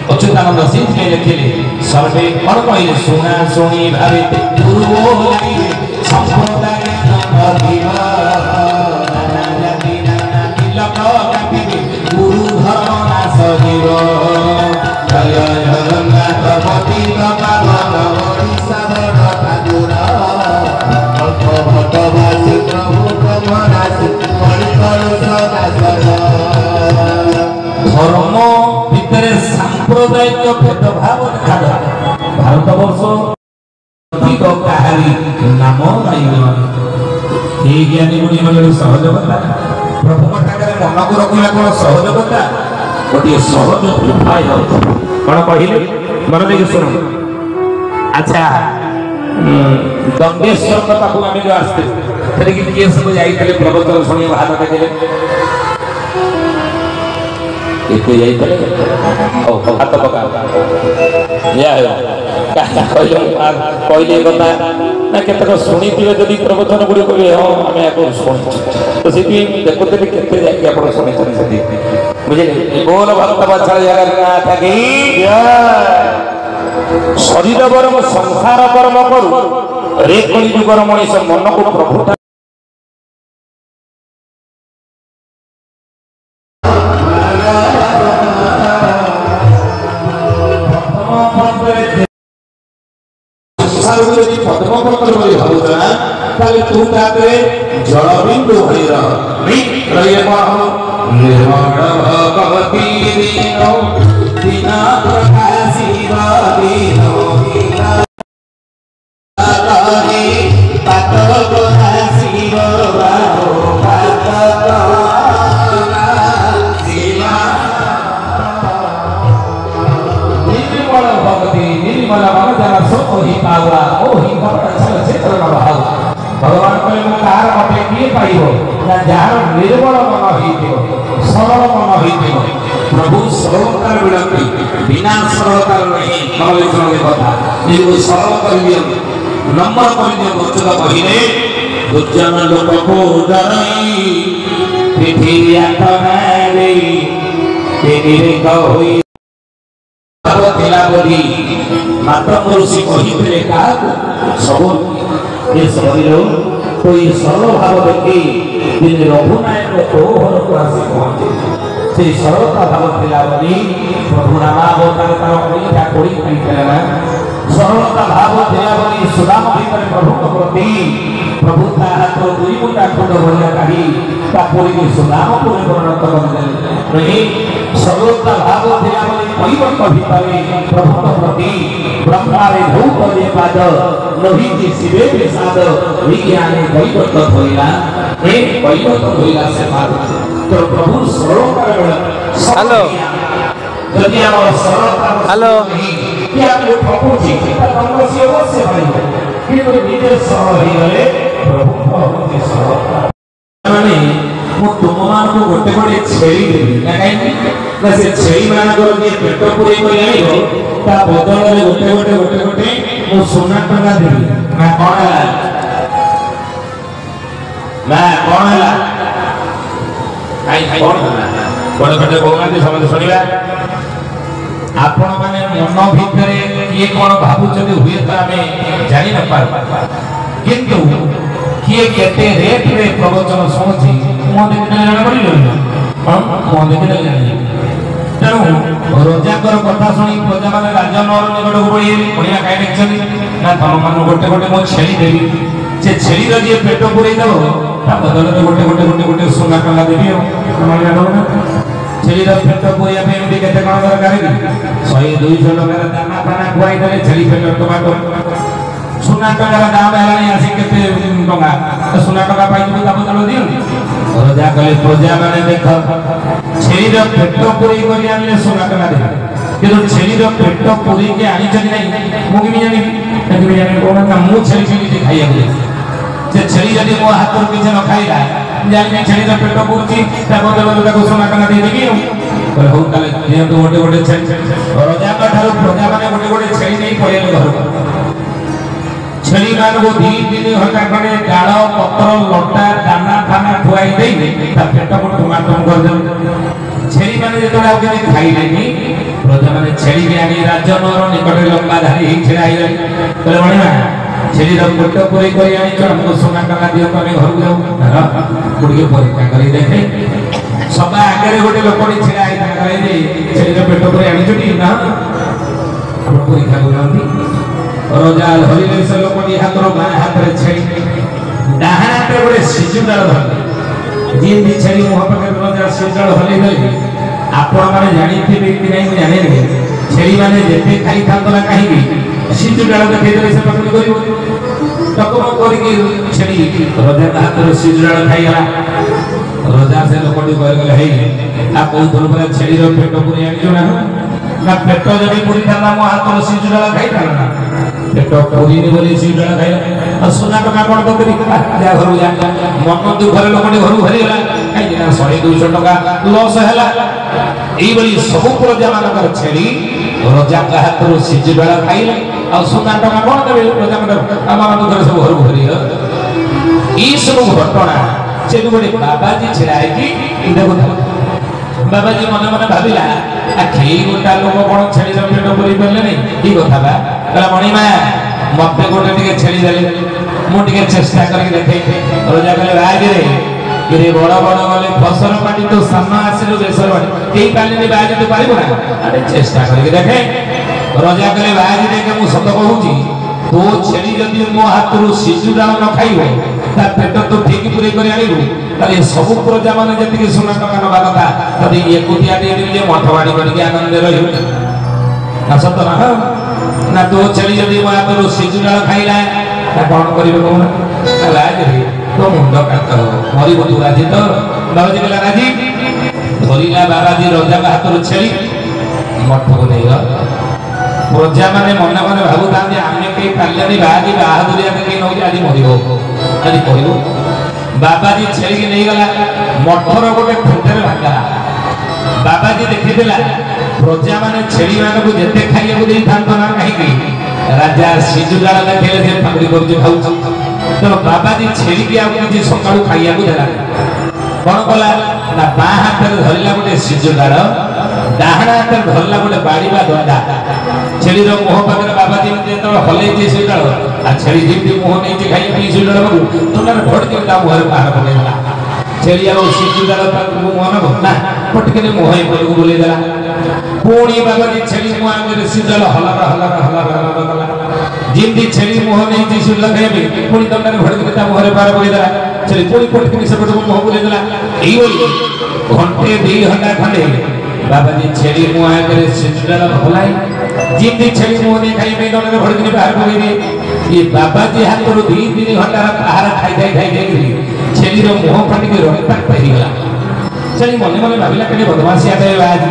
अच्युतानंद सिंह के लिखिले सर्वे कौन कहले सुना सुनी भावे गुरु गाइबे संप्रदाय नथिबा गुरु धर्म नाश जीव जय जगन्नाथ पतित पावन ओडिशा बड़ ठाकुर भक्तवासी प्रभु ब्रह्मराशि धर्म भितर सांप्रदायिक भेदभाव देखा भारतवर्ष अधिक काहारी नाम गाइबे ज्ञानी मुनि मन सहज कथा प्रभु ठाकुर मन को रखा कौन सहज कथा गोटे सहज उपाय कौन कहले मन देख शुण अच्छा दंडेश्वर पाख आम जो आसते किए सब जाते प्रवचन शुणी हाथ देखिले हाथ पका कहले कथा ना केतक शुणी जदि प्रवचन गुड़ी कहे हाँ आम या शुणी तो से देखुते केते जाके आप शुणी बुझे बोल भक्त बछड़ जगन्नाथ की शरीर बरम संसार कर्म करू रे कली जुगर मनीष मन को प्रभु तू जल बिंदु निर्मल भगवती दीनो दीना प्रकाशी दीनो भगवान कहले कार मते किए पाइबो ना जार निर्मल मन होइथिबो सरल मन होइथिबो प्रभु सरलता विलंबी बिना सरलता नहीं मनोविचरण कथा ये सरल करियो नंबर करियो वस्तुता कहिने दुर्जन लोक को डराई पृथ्वी आतनारे तेरे कहोई थिला बोली मात्र ऋषि कहिथिले काहू सब ये शरीर कोई सरल भाव देखी दिन रघुनायक तो घर को आसी पहुंचे से सरलता भाव थिला बोली प्रभु नामावतार तार परीक्षा कोड़ी खाइथिले ना सरलता भाव थिला बोली सुदाम भीतर प्रभु के प्रति प्रभु ता हाथ दुई मुंडा खंड भरिया काढी ता पुरी के सुदाम को वर्णन करदेले नहीं सरलता भाव थिला बोली कैवट भीतर प्रभु के प्रति ब्रह्मारे भूत दे पाद नही जी शिवे प्रसाद विज्ञाने कैवट होइला ए कैवट होइला से पाद तो प्रभु सरलता हेलो यदि आप सरलता हेलो क्या आपको ठकुची तंग से अवश्य भाई किंतु निजे सरल ही गले प्रभु बहुत सरलता माने मु तुम मान को गोटे गोटे छेली देबी ना काई ना से छेली मान को जे पेट पुरे कोई आइबो ता बदल रे गोटे गोटे मु सोना टंगा देबी ना कोन हला आई कोन बड़ बड़ कहउनांती समझ सुनिबा आपण माने मन भितरे किए कोन भाबुचते हुए तो आमे जानि न पार किंतु किए केते रेट रे प्रवचन सुनछि मो देखिले जाना पड़िलो मो देखिले जानि तेणु रोजाकर कथा शुणी प्रजा माने राजनर निकट को पड़ी पड़िया काई देखछनी ना तम मान गोटे गोटे मो छेली देबी से छेली रो जे पेट पुरै दो ता बदल रे गोटे सोना टंगा देबी माने जानो ना छेली रो पेट पुरिया पे एमडी केते कोन दरकार की 100 200 टका दाना पाना खुआई देले छेली पेट टमाटो सोना टंका दाम हेलानी आसी केते टंका सोना टंका पाई तू ता बदल दियो रोजा कले प्रजा माने देख छेली रो पेट पुरी करी आनले सोना टंका दे किंतु छेली रो पेट पुरी के आनी चली नहीं मु की जानी कोन का मु छेली खाइया बोले से छेली जदी मो हाथ रो पीछे न खाइला जानि छेली रो पेट पुरची ता बदल ताको सोना टंका दे देबी पर हो ताले ये तो गोटे छेली रोजा का ठारो प्रजा माने गोटे छेली नहीं पड़े घर छेली मान को 2-3 घंटा खड़े डाल पत्र लटा दाना खाना खुआई दे ता पेट को टमाटम कर दे छेली माने जेतो आ के खाई लेनी प्रजा माने छेली के आनी राजनर निकट लंबा धारी छिड़ाई कहले बणिया छेली रो पेट पुरे कोई आनी छ हमको सोना टका दियो तो घर जाऊ बुढ़ी परीक्षा करी देखे सबा आगे गोटे लोकटी छिड़ाई करे जे छेली रो पेट पुरे आनी छटी ना परीक्षा करंती रोजा धरिले से लोकटी हाथरो बाया हाथ रे छेली डाहाना पे गोटे सिजुडाल धरले जिंदी छेली मुह पके रोजा सिजुडाल हले गले आपण माने जानिथिबे कि नै मु जाने रे छेली माने जेते खाई थांतला काहे की सिजुडाल देखै देले से पकड़ी करिवो टकम करी कि छेली रोजा हाथरो सिजुडाल खाई गला रोजा से लोकटी कह गले हे आ को थोर पर छेली रो पेट पुरी आनी जो ना पेट जदी पुरी थाना मो हाथरो सिजुडाल खाई थाना पेट पुरी नि बोली सिजुडाल खाई आ सोना टका कोन करी जा घर जा मन दुख रे लोकटी घर भरी गला काई ना 100-200 टका लॉस हैला एई बोली सब प्रजा मानकर छेली रोजा का हाथरो सिजुडाल खाइले आ सोना टका कोन देबे रोजा मानकर आमा दुख रे सब घर भरी ई सब घटना से गोटे बाबाजी छिड़ाई कि देखो बाबाजी मन मन भाविला आ खेई गोटा लोक कोन छेली रो पेट पुरी परले नै ई कथा बा कहला मणिमा मते गोटे टिके छेली देले मु टिके चेष्टा करके देखे रोजा कहले बाज रे बड़ गले फसल पाटी तो सामना आसिलु बेसर बाटी केई पाले नै बाज तो पारिबो ना अरे चेष्टा करके देखे रोजा कहले बाज देखे मु सत कहूची तो छेली जदी मो हाथरो सिजुडाल न खाइबो ता पेट तो ठीक पुरे करी आनिबो ताले सब प्रजा माने जति सोना टका नबा कथा तदी एकुटिया दे जे मठवाड़ी करके आनंद रहिबो ना सत ना तो छेली जदी मो हाथरो सिजुडाल खाइला ता कोन करिबो कोन लाज रे तो मुंड काट मरी बतु राजी तो बाबाजी कहला राजी धरिला बाबाजी रोजा का हाथरो छेली मठ को देगा प्रजा माने मन मन भाबुता आमे के पाल्ले बाजी बाहादुरिया के नौ आज मरिबो आज कहबो बाबाजी छेली के नहीं गला मठर गोटे खुंटेरे भागा बाबाजी देखिथिला प्रजा माने छेली मान को जेते खाइया को देई थांतो ना काहे की राजा सिजुडाल देखले से पकड़ी करजे खाउ तो बाबाजी छेली के आ जे सकाळू खाइया को देला कोन कला ना बा हाथ रे धरिला गोटे सिजुडाल डाहाना हाथ रे धरला गोटे बाड़ीबा दंडा छेली रो मोह पाकर बाबाजी ने तो हले जे सिजुडाल आ छेली जिंदी मोह नै जे खाइ पी सिजुडाल को तोना ढोड़ के ता मोहर पार पने देला छेली आ सिजुडाल पर मोह न भना पटके ने मोह पर को बोले देला पूणी बाबाजी छेली मोह आगे सिजुडाल हला जिंदी छेली मोह नै जे सिजुडाल खाइबे पूणी तोना ढोड़ के ता मोहर पार पने देला छेली पूणी पटके से पटको मोह बोले देला एई बोली घंटे 2 घंटा खंडे बाबाजी छेली मोह आगे सिजुडाल भलाई जिंदी छेली मोह नै खाइबे तोना ढोड़ के बाहर पने दे ये बाबाजी हाथ रो 2-3 घंटा आहार खाई छेली रो मुह फाटी के रक्ता पही गला छेली मने मने भाविला केने बदमासिया करे आज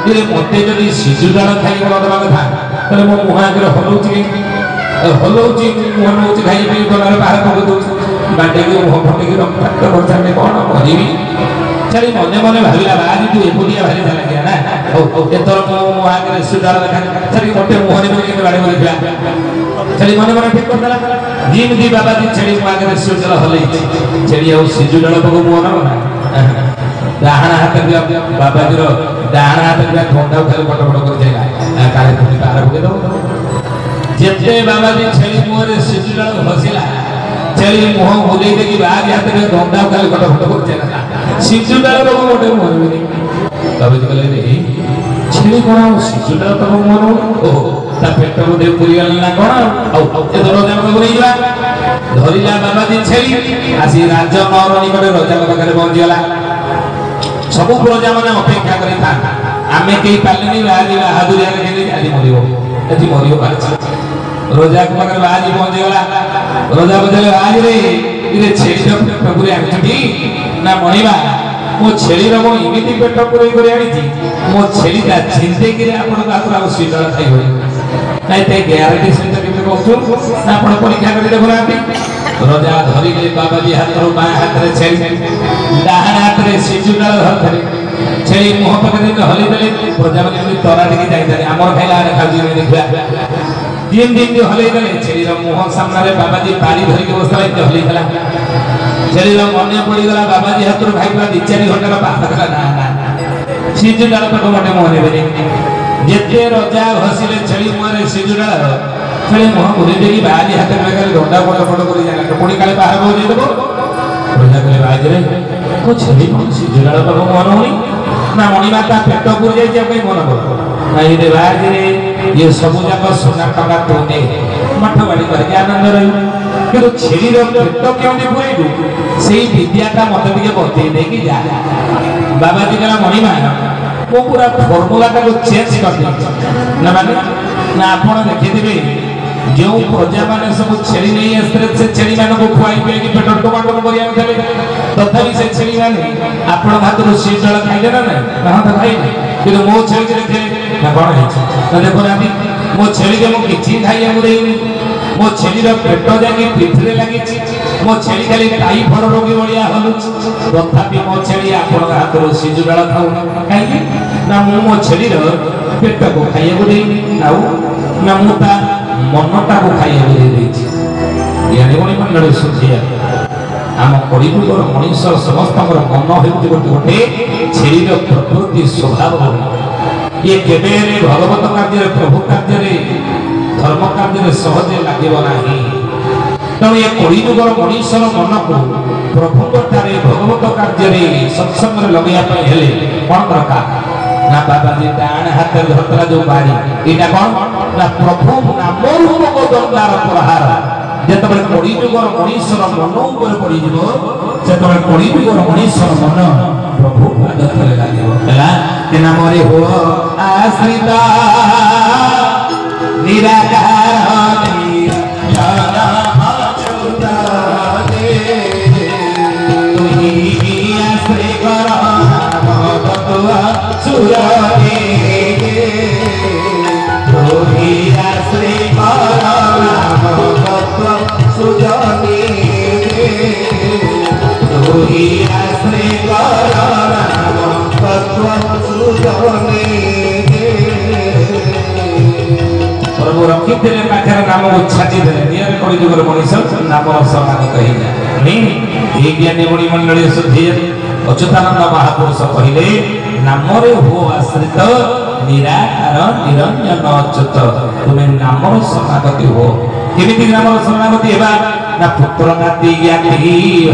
इरे मते जदी शिशु डाल खाई बड़ दबा कथा तले मो मुहा आगे हलौची मुहा नौची खाई पी डलार बाहर पक दउछ बाटे के मुहा फटे के रक्त बरछा में कोन करिवि छेली मने मने भाविला आज तू एपुदिया भारी जाला गया ना एतर मो मुहा आगे शिशु डाल खा छेली मते मुहा ने के बाड़े बोले दिया छेली मने मने ठीक कर देला जीम दी बाबा जी छेली मुहा आगे शिशु डाल हलै छेली आ शिशु डाल पक मुहा ना डाहाना हाथ बाबा जी डाहाना हाथ धंदा खाली पट पट कर जाइला काले पुनी पार पके दो जेते बाबा जी छेली मुहरे शिशुडाल हसिला छेली मुह बुले देकी बाबा हाथ में धंदा खाली पट पट कर जाइला शिशुडाल को मोटे मुहरे में बाबा जी कहले रे छेली कोना शिशुडाल तो मोनो ओ ता पेट को दे पुरी ना कोना औ ए दरजा में बोली जा धरिला बाबा जी छेली आसी राज नौरणी करे रजा पाखरे पहुंची गला सब प्रजा माने अपेक्षा करि था आमे केई पालनी बाजी बहादुरिया के आदि मरियो एति मरियो बाजी रोजा के पाखरे बाजी पहुंची गला रोजा बजले आज रे इरे छेली प्रभुरे आछटी ना मणिबा मो छेली रो इमिति पेट पुरै करे आनी मो छेली ता चिंते कि आपण दातरा सीडल खाई होई नै ते ग्यारंटी से के कहू ना आपण परीक्षा करि देखलाती रोजा धरिले बाबाजी हाथ बाँ हाथ रे छेली डाहाण हाथ रे शिशुडाल धरथरे छेली मुह पकड़े हली देले प्रजा माने तरा टिके जाई हमर खाइला रे खाजी देखबा तीन दिन हली देले छेली रो मुह सामने रे बाबाजी पारी धरि के बसला इते हली देला छेली रो मने पड़ी गला बाबाजी हाथ रो खाइबा 2-4 घंटा रो बात कला ना शिशुडाल तो मोटे मोहने बेले जेते रोजा हसिले छेली मुहरे शिशुडाल छेली मुह बुले देकी बाजी हाथ में गले धंदा पट पट कर जाना पुणी काले बाहर हो जे देबो रोजा कले बाज रे को छेली कोन शिशुडाल तो मन होई ना मणि माता पेट पुर जाई जे कई मन हो नहीं रे बाज रे ये सब जाक सोना टका तोने मठवाड़ी कर आनंद रही किंतु छेली रो पेट केउनी पुरेबु सेई विद्याटा मते दिके बते दे कि जा बाबा जी कला मणि मा वो पूरा फॉर्मूला को चेंज कर दे ना माने ना आपण देखि दिबे जो प्रजा माने सब छेली नहीं आस्ते से छेली माने को खुआई पे कि पेट टमाटो करिया थले तथापि से छेली माने आपण हातरो शिशुडाल खाइले ना ना तो खाइ कि मो छेली के देखे ना कोन है तो देखो ना मो छेली के मो किछि खाइया मु देई मो छेली रो पेट जाके पिठरे लागि मो छेली खाली टाई फड़ रोगी बलिया हलु तथापि मो छेली आपण हातरो शिशुडाल खाउ काई ना मो छेली रो पेट को खाइया मु देई ना मु ता मनटा को खाइया दे देछि यानी कोनी मंडळ सुधिया आम कलियुगर मनीष समस्त मन हेउति गोटे छेली रो प्रकृति स्वभाव ये केबे भगवत कार्य प्रभु कार्य धर्म कार्य सहजे लागिबो नाही तेणु ये कलियुगर मनीष मन को प्रभु ठारे भगवत कार्य सत्संग लगे हेले कौन दरकार ना बाबाजी डाण हाथ धरतला जो बाड़ी एटा कौन ना प्रभु नाम रूप दंडार प्रहार जेतबे कलियुगर मनीष मन ऊपर पड़ी जिवो सेतबे कलियुगर मनीष मन प्रभु पाद तले लागिवो हला के नाम रे हो आश्रित निराकार निराला अच्युता दे तुही आश्रय कर भगवतवा सुरने तुही आश्रय कर भगवतवा सुरने तुही आश्रय कर भगवतवा सुरने प्रभु रखी थे पाखर नाम को छाटी दे नियर कलियुगर मनीष नाम समान कहि नहीं ज्ञानी मुनि मंडली शुद्धि अच्युतानंद महापुरुष कहले नाम रे हो आश्रित निराकार निरंजन अच्युत तुम्हें नाम शरणागति हो केमिति नाम शरणागति हेबा ना पुत्र नाती ज्ञानी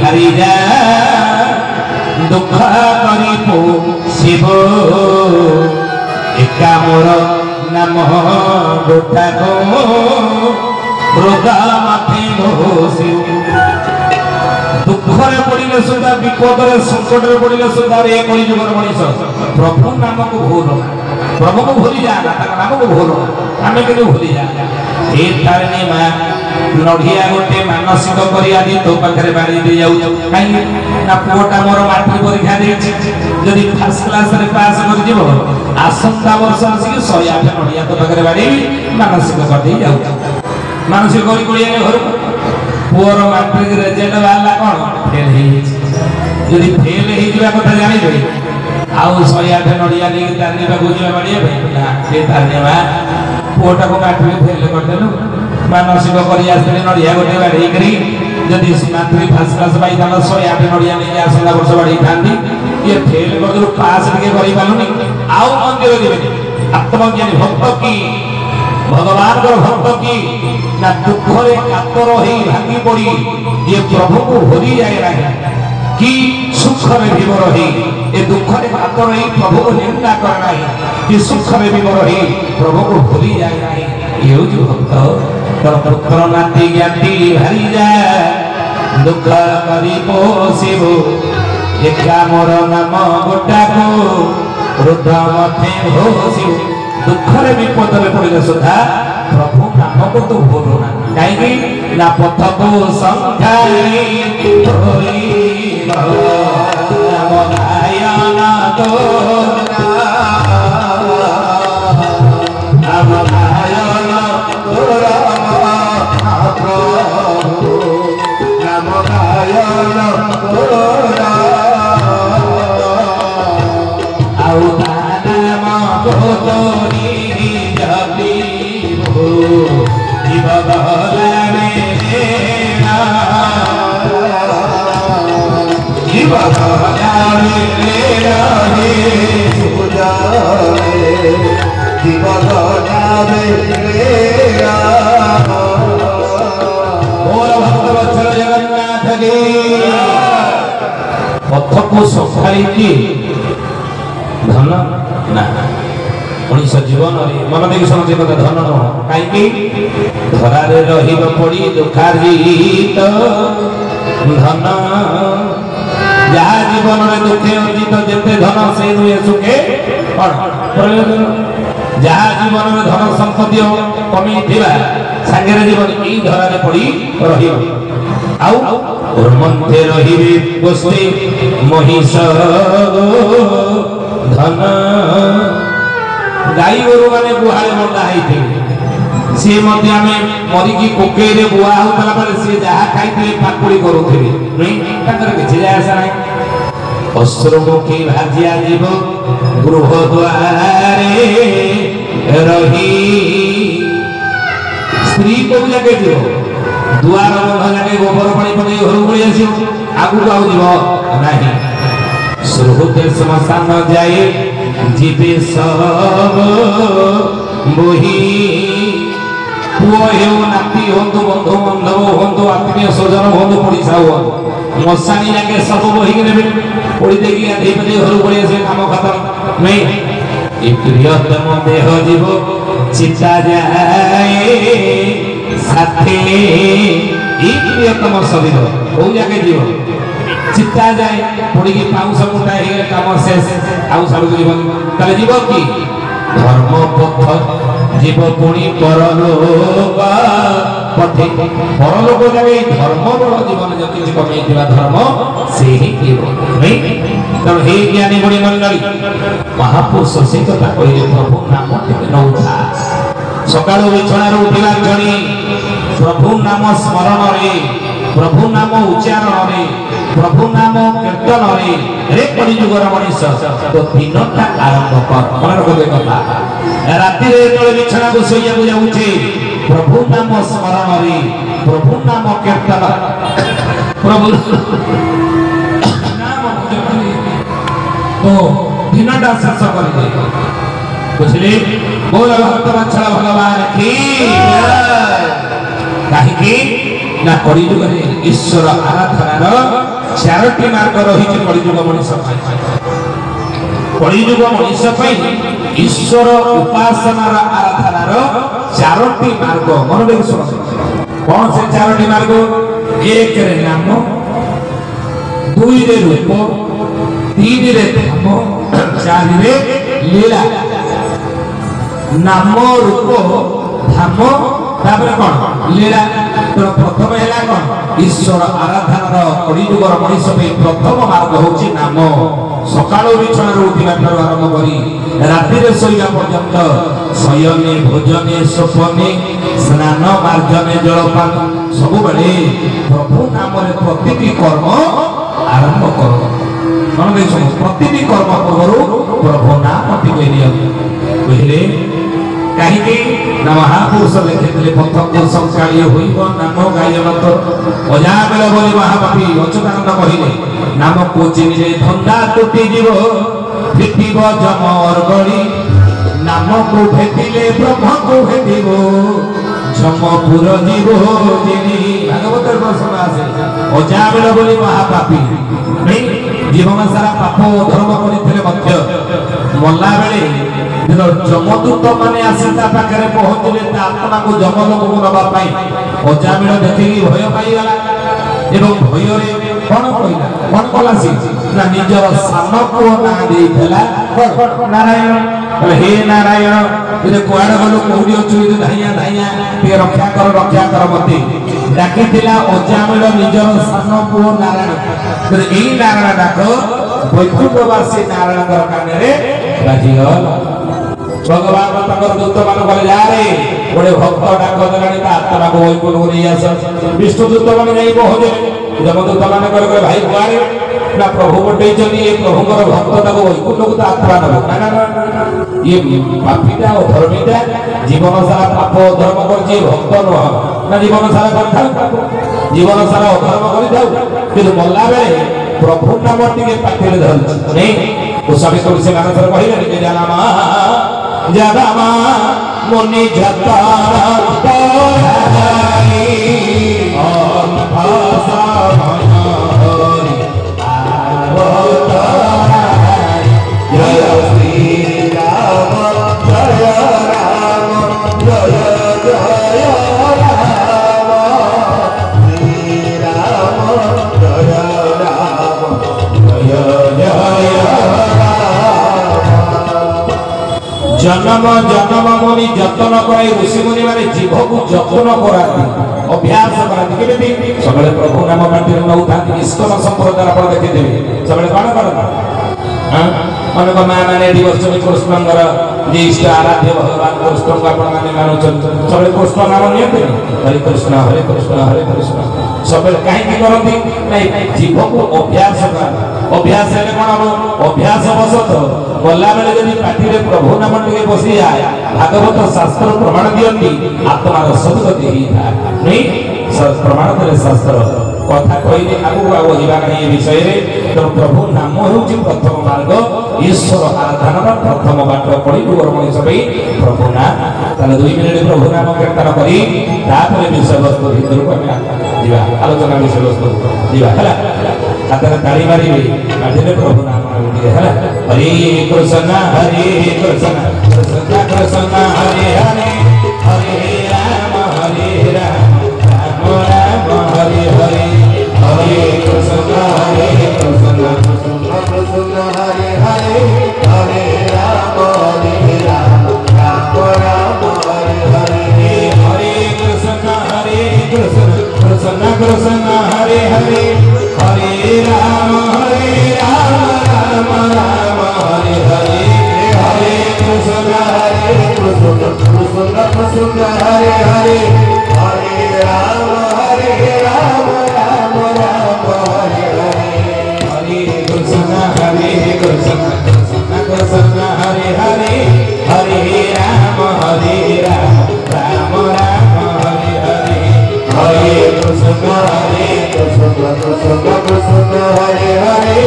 हरि जा दुख करी पो शिव एका मोर नाम गोटा को रोगा माथे घोषि दुखरे पड़िले सुधा विपदरे संकटरे पड़िले सुधा रे कलियुगर मनीष प्रभु नाम को भूल प्रभु को भूली जा नाम को भूल आमे के भूली जा ए तारनी मां नढ़िया गोटे मानसिक करी आदि तो पाखे बाड़ी दे जाऊ कहीं ना पुओटा मोर मैट्रिक परीक्षा देछि जदि फर्स्ट क्लास रे पास कर जीवो आसंता वर्ष आसी 108 नढ़िया तो पाखे बाड़ी मानसिक कर दे जाऊ मानसिक करी कोलिया घर पुओर मैट्रिक रिजल्ट वाला कोन फेल हे जदि फेल हे जिबा कथा जानि बे आउ 108 नढ़िया ले तारने बा बुझिबा बाड़ी भाई ना से तारने बा पुओटा को मैट्रिक फेल कर देलु मानसिक करी आसले नड़िया गोटे बाड़ी करी जदि मैट्रिक फर्स्ट क्लास पाई थाना 108 नड़िया नहीं आसला वर्ष बाड़ी थांदी ये फेल कर दु पास के करि पालुनी आउ मंदिर दिबे आत्मज्ञानी भक्त की भगवान को भक्त की ना दुख रे कातर होई भांगी पड़ी ये प्रभु को भरी जाए रहे कि सुख रे विवर रही ए दुख रे कातर होई प्रभु को निंदा कर रहे कि सुख रे विवर रही प्रभु को भरी जाए रहे ये जो भक्त तर पुत्र नाती ज्ञाति भारी जाए दुख करी पोषिबो एका मोर नाम गोटा को रुद्र मथे घोषिबो दुख रे विपद रे पड़े सुधा प्रभु नाम को तो भूलो ना कहीं ना पथ को संघाई होई नाम गायन तो नाम गायन तोरा नाम गायन तोरा आउ नाम को तोरी जपी हो जीव गला मेरा जीव गला मेरा हे पूजा जीव गला मेरा बोल भक्तवत्सल जगन्नाथ के पथ को सफाई की धन ना मनीष जीवन मन देखी समझे कथा धन न कहीं धरारे रहिब पड़ी दुखार्जित धन जहाँ जीवन में दुखे अर्जित जेते धन से नुहे सुखे प्रयोजन जहाँ जीवन में धन संपत्ति कमी थिबा सांगे जीवन ई धरारे पड़ी रहिब आउ मन्थे रहिबे गोष्ठी महिष धन गाई गोरु माने गुहाले बंधा होते सी मरिकी कोकेरे बुआ होता सी जहाँ खाई पाकुड़ी करुवे नहीं किसी जाए आसा ना अश्रुमुखी भाजिया जीव गृह द्वारे रही स्त्री को जाके जीव दुआर बंध जाके गोबर पानी पकई घर पड़ी आस आगू आउ जीव नहीं सुहृदे श्मशान जाए जीवे सब बोही पुओ हेउ नाती होंतु बंधु बांधव होंतु आत्मीय स्वजन होंतु पड़िसा हो मशानी जाके सब बोही के नेबे पड़ी देगी आधे बजे घर पड़ी आसे काम खत्म नहीं ए प्रियतम देह जीव चिता जाए साथे ई प्रियतम शरीर हो जाके जीव चिता जाए पड़ी की पाउस मुटा हे काम शेष आउ सालू जीवन तले जीव की धर्म पथ जीव पुणी परलोक पथे परलोक जाए धर्म बड़ जीवन जति कमे दिबा धर्म से ही जीव नहीं तब हे ज्ञानी बड़ी मंडली महापुरुष से कथा कहिए प्रभु नाम नउथा सकाळो बिछणार उठिला जणी प्रभु नाम स्मरण रे प्रभु नाम उच्चारण रे प्रभु नाम कीर्तन रे कली जुगर मनीष तो दिनटा आरंभ कर मन रखबे कथा राति रे तळे बिछणा को सोइया को जाउछे प्रभु नाम स्मरण रे प्रभु नाम कीर्तन प्रभु नाम भजन तो दिनटा शेष कर दे बुझले बोल भक्त वत्सल भगवान की काहे की ना कली जुगर ईश्वर आराधनार चारोटी मार्ग रही कलिजुग मनीष कलिजुग मनीष ईश्वर उपासनार आराधनार चारोटी मार्ग मन देख सुन कौन से चारोटी मार्ग एक रे नाम दुई रे रूप तीन रे धाम चार रे लीला नाम रूप धाम तापर कौन लीला ତେଣୁ ପ୍ରଥମେ ହେଲା କ'ଣ ଈଶ୍ୱର ଆରାଧନାର କଳିଯୁଗର ମଣିଷ ପାଇଁ ପ୍ରଥମ ମାର୍ଗ ହେଉଛି ନାମ। ସକାଳୁ ବିଛଣାରୁ ଉଠିବା ଠାରୁ ଆରମ୍ଭ କରି ରାତିରେ ଶୋଇବା ପର୍ଯ୍ୟନ୍ତ ଶୟନେ ଭୋଜନେ ସ୍ୱପନେ ସ୍ନାନ ମାର୍ଜନେ ଜଳପାନ ସବୁବେଳେ ପ୍ରଭୁ ନାମରେ ପ୍ରତିଟି କର୍ମ ଆରମ୍ଭ କର। କ'ଣ ଦେଇଛ ପ୍ରତିଟି କର୍ମ ପୂର୍ବରୁ ପ୍ରଭୁ ନାମ ଟିକେ ନିଅ ବୁଝିଲେ। କାହିଁକି ନା ମହାପୁରୁଷ ଲେଖିଥିଲେ ପଥକୁ ସଂକାଳୀୟ ହୋଇବ ନାମ ଗାୟନ ତ ଅଜାବେଳ ବୋଲି ମହାପାପୀ ଅଚ୍ୟୁତାନନ୍ଦ କହିଲେ ନାମକୁ ଚିନିଲେ ଧନ୍ଦା ତୁଟିଯିବ ଫିଟିବ ଜମ ଅର୍ଗଳି ନାମକୁ ଭେଟିଲେ ବ୍ରହ୍ମକୁ ଭେଟିବ ଜମପୁର ଯିବ ଜିନି ଭାଗବତର ପ୍ରସଙ୍ଗ ଆସେ ଅଜାବେଳ ବୋଲି ମହାପାପୀ ଜୀବନ ସାରା ପାପ ଧର୍ମ କରିଥିଲେ ମଧ୍ୟ ମଲା ବେଳେ ଯମଦୂତ ମାନେ ଆସି ତା ପାଖରେ ପହଞ୍ଚିଲେ ତା ଆତ୍ମାକୁ ଯମଲୋକକୁ ନେବା ପାଇଁ ଅଜାମିଳ ଦେଖିକି ଭୟ ପାଇଗଲା ଏବଂ ଭୟରେ କ'ଣ କହିଲା କ'ଣ କଲା ସେ ନା ନିଜର ସାନ ପୁଅ ନାଁ ଦେଇଥିଲା ନାରାୟଣ। ହେ ନାରାୟଣ କୁଆଡେ ଗଲୁ କୋଉଠି ଅଛୁ ଧାଇଆ ଧାଇଆ ଟିକେ ରକ୍ଷା କର ମତେ ଡାକିଥିଲା ଅଜାମିଳ ନିଜର ସାନ ପୁଅ ନାରାୟଣ। ଏଇ ନାରାୟଣ ଡାକ ବୈକୁଣ୍ଠବାସୀ ନାରାୟଣଙ୍କର କାନରେ ବାଜିଗଲା। ଭଗବାନ ତାଙ୍କର ଦୂତ ମାନେ କହିଲେ ଯାରେ ଗୋଟେ ଭକ୍ତ ଡାକ ଦେଲାଣି ତା ଆତ୍ମାକୁ ବୈକୁଣ୍ଠକୁ ନେଇ ଆସ। ବିଷ୍ଣୁ ଦୂତ ମାନେ ଯାଇ ପହଞ୍ଚିଲେ ଯମଦୂତ ମାନେ କହିଲେ ଭାଇ କୁଆଡେ ନା ପ୍ରଭୁ ପଠେଇଛନ୍ତି ଏ ପ୍ରଭୁଙ୍କର ଭକ୍ତ ତାକୁ ବୈକୁଣ୍ଠକୁ ତା ଆତ୍ମା ନେବ। ଇଏ ପାପୀଟା ଅଧର୍ମୀଟା ଜୀବନ ସାରା ପାପ ଧର୍ମ କରିଛି ଭକ୍ତ ନୁହଁ ନା ଜୀବନ ସାରା କରିଥାଉ ଜୀବନ ସାରା ଅଧର୍ମ କରିଥାଉ କିନ୍ତୁ ମଲା ବେଳେ ପ୍ରଭୁ ନାମ ଟିକେ ପାଖରେ ଧରିଛି ଗୋସ୍ୱାମୀ ତୁଳସୀ ମାନସରେ କହିଲେନି ଯେ ଜାନାମା ମୁନି जन्म जन्म मुनि जतन कराई ऋषि मुनि माने जीवको जतन कराती अभ्यास कराती केबे सबले प्रभु नाम बाटी नउथाती इष्टम संप्रदाय आपण देखिदेबे सबले कोन करन हां माने को मां माने दिवस कृष्णंगर जे इष्ट आराध्य भगवान कृष्ण को आपण माने मानुछन सबले कृष्ण नाम नियते हरे कृष्ण सबले काहे की करती नै जीवको अभ्यास कराती अभ्यास हेले कोन हो अभ्यास बसत गला बेले जदि पाठीरे प्रभु नाम टिके बसी जाए भागवत शास्त्र प्रमाण दियंती आत्मार सद्गति ही थाए नहीं प्रमाण करे शास्त्र कथा कहिले आगु आगु जीवा नहीं विषय रे तो प्रभु नाम होउची प्रथम मार्ग ईश्वर आराधनार प्रथम बाट पड़ी गुरु मनीष भाई प्रभु नाम ताले 2 मिनिट प्रभु नाम कीर्तन करी तापर विषय वस्तु भीतर को जीवा आलोचना विषय वस्तु जीवा हला हाथ ताली मारी पाठीरे प्रभु नाम हला हरे कृष्ण कृष्ण कृष्ण हरे हरे हरे राम राम राम हरे हरे हरे कृष्ण कृष्ण कृष्ण हरे हरे हरे राम राम राम हरे हरे हरे कृष्ण कृष्ण कृष्ण हरे हरे हरे राम राम राम हरे हरे हरे कृष्ण कृष्ण कृष्ण हरे हरे हरे राम राम राम हरे हरे हरे कृष्ण कृष्ण कृष्ण हरे हरे हरे राम राम राम हरे हरे हरे कृष्ण कृष्ण कृष्ण हरे हरे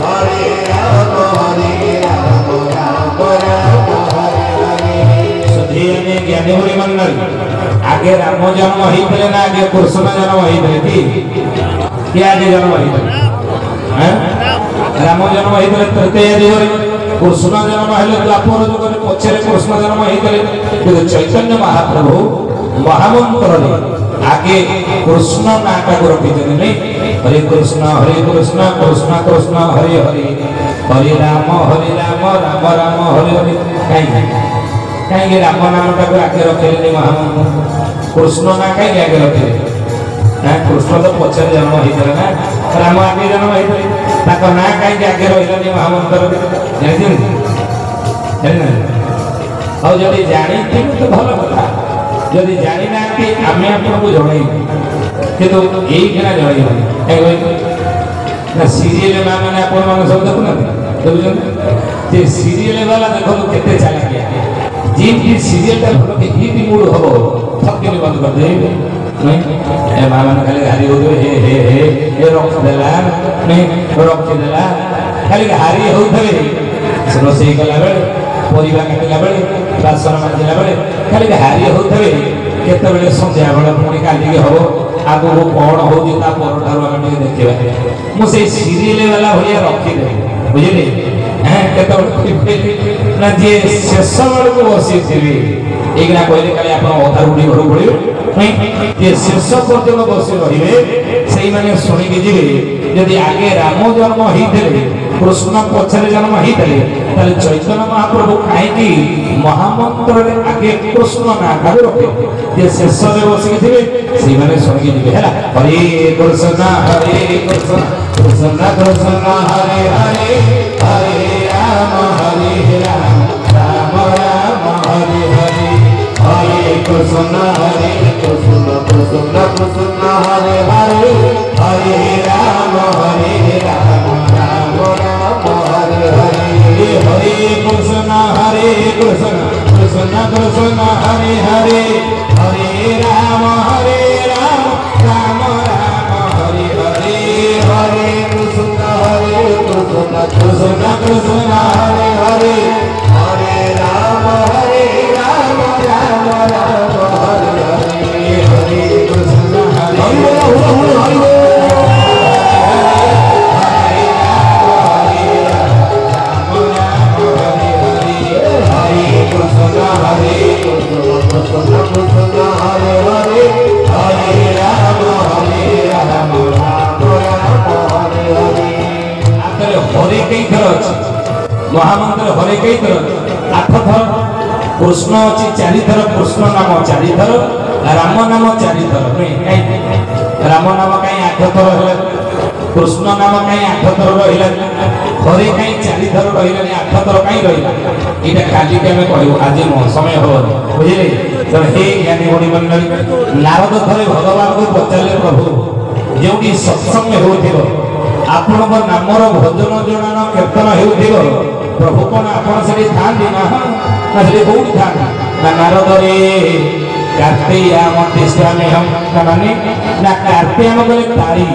हरे राम राम हरे हरे सुधीने ज्ञानी होली मंडल आगे राम जन्म होइतले ना आगे कृष्ण जन्म होइतले की आगे जन्म होइतले हैं राम जन्म होइतले तृतीय युगरे कृष्ण जन्म हेले द्वापर युगरे पछरे कृष्ण जन्म होइतले किंतु चैतन्य महाप्रभु महामंत्र रे आगे कृष्ण नाटा को रखिछन नै हरे कृष्ण कृष्ण कृष्ण हरे हरे हरे राम राम राम हरे हरे कहीं राम नाम टाको आगे रखे महामंत्र कृष्ण ना कहीं आगे रखे कृष्ण तो पचर जन्म होता ना राम आगे जन्म होता ना कहीं आगे रही महामंत्र और जदि जानी तो भल कथा जदि जानी ना आम आपको जन कि यहीकिना जन ना सीरियल माँ मैंने आप सब देखुना देखुन सीरियल वाला देखो केते चालाकिया जी सीरियल भल हिट मूड हम थके बंद कर दे माँ मैंने खाली हारी हो हे रखिदेला नहीं रखिदेला खाली हारी होते रोषे कला बेले परिवा काटला बेले बासन मांजिला बेले खाली हारी होते केतबेले संध्या बेले पुणी कालिकी हम आगो कौन होती परठार आम देखा मुझे सीरियल वाला भाया रखिदे बुझे ना जी शेष बेल को बसी এইগুলা কইলে কালে আপন অধার উড়ি ঘর পড়িবে যে শেষ পর্যন্ত বসে রহিবে সেই মানে শুনিকি যাবে যদি আগে রাম জন্ম হইতলে কৃষ্ণ পছরে জন্ম হইতলে তাহলে চৈতন্য মহাপ্রভু কাইকি মহামন্ত্রে আগে কৃষ্ণ না কাবে রখে যে শেষরে বসিকি থিবে সেই মানে শুনিকি যাবে হেলা হরে কৃষ্ণ কৃষ্ণ কৃষ্ণ হরে হরে হরে রাম রাম রাম হরে হরে हरे कृष्ण कृष्ण कृष्ण हरे हरे हरे राम राम राम हरे हरे हरे कृष्ण कृष्ण कृष्ण हरे हरे हरे राम राम राम हरे हरे हरे कृष्ण कृष्ण कृष्ण हरे हरे हरे राम महामंत्र हरे कई थर 8 थर कृष्ण अच्छी 4 थर कृष्ण नाम 4 थर राम नाम 4 थर राम नाम कहीं 8 थर कृष्ण नाम कहीं 8 थर रहा हरे कहीं 4 थर रहा 8 थर कहीं रहा यहाँ काली आम कहू आज समय हम बुझे तो हे ज्ञानी बड़ी मंडली नारद थे भगवान को पचारे प्रभु जो सत्संग हो आपण नामर भजन जनान कीर्तन हो प्रभु कौन आपड़ से था ना कौटी था ना नारद रे कार्तियाम तिष्ठाम्यहं माने ना कार्तियाम बोले तारी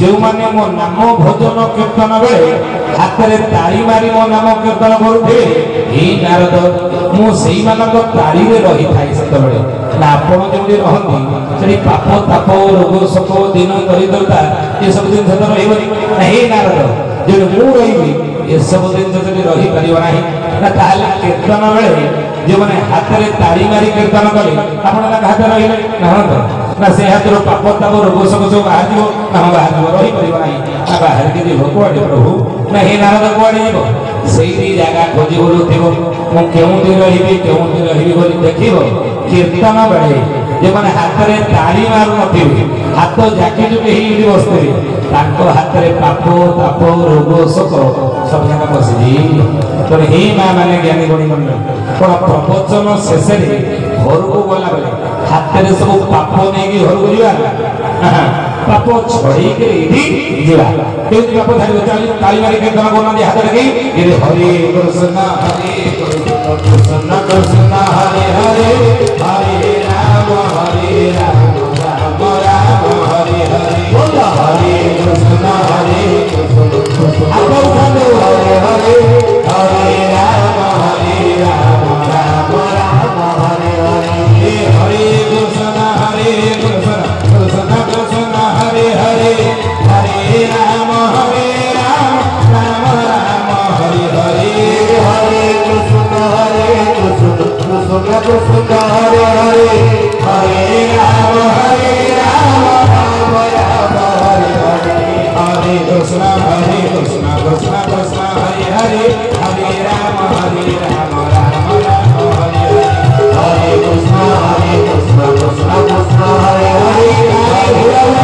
जो माने मो नाम भजन कीर्तन बेले हाथ रे तारी मारी मो नाम कीर्तन करुथे हे नारद मु सेई मानक तारी रे रही थाई सत बेले ना आपण जेमि रहंती सेठी पाप ताप रोग शोक दिन दरिद्रता ये सब दिन सत रहिबनी ना हे नारद जे मु रहिबी ये सब दिन सत रही परिबा नाही ना ताहला कीर्तन बेले जो मैंने हाथ में ताड़ी मारी कीर्तन कले आपड़ा हाथ रही ना से हाथ पाप ताप रोग शोक सब बाहर ना बाहर रही पार ना बाहर के जीव कौटे प्रभु ना हे नारद कौटे जीव से जगह खोजी बुलूब मुझे रही देख कीर्तन बेले जो मैंने हाथ में ताड़ी मारू नी हाथ झाकी झुकी बसते हाथ में पाप ताप रोग शोक सब जगह बसी तो हे माँ मैंने ज्ञानी गणी मंडल कौन प्रवचन शेष घर को गला बेले हाथ में सब पाप नहीं घर को जा पाप छड़ी पाप ताली मारी कीर्तन करना हाथ में हरे कृष्ण कृष्ण कृष्ण हरे हरे हरे राम राम राम हरे हरे हरे कृष्ण हरे हरे हरे हरे राम राम राम हरे हरे हरे कृष्ण कृष्ण कृष्ण हरे हरे हरे राम राम राम हरे हरे हरे कृष्ण कृष्ण कृष्ण हरे हरे हरे राम राम राम हरे हरे हरे कृष्ण कृष्ण कृष्ण हरे हरे हरे राम राम राम हरे हरे हरे कृष्ण कृष्ण कृष्ण हरे हरे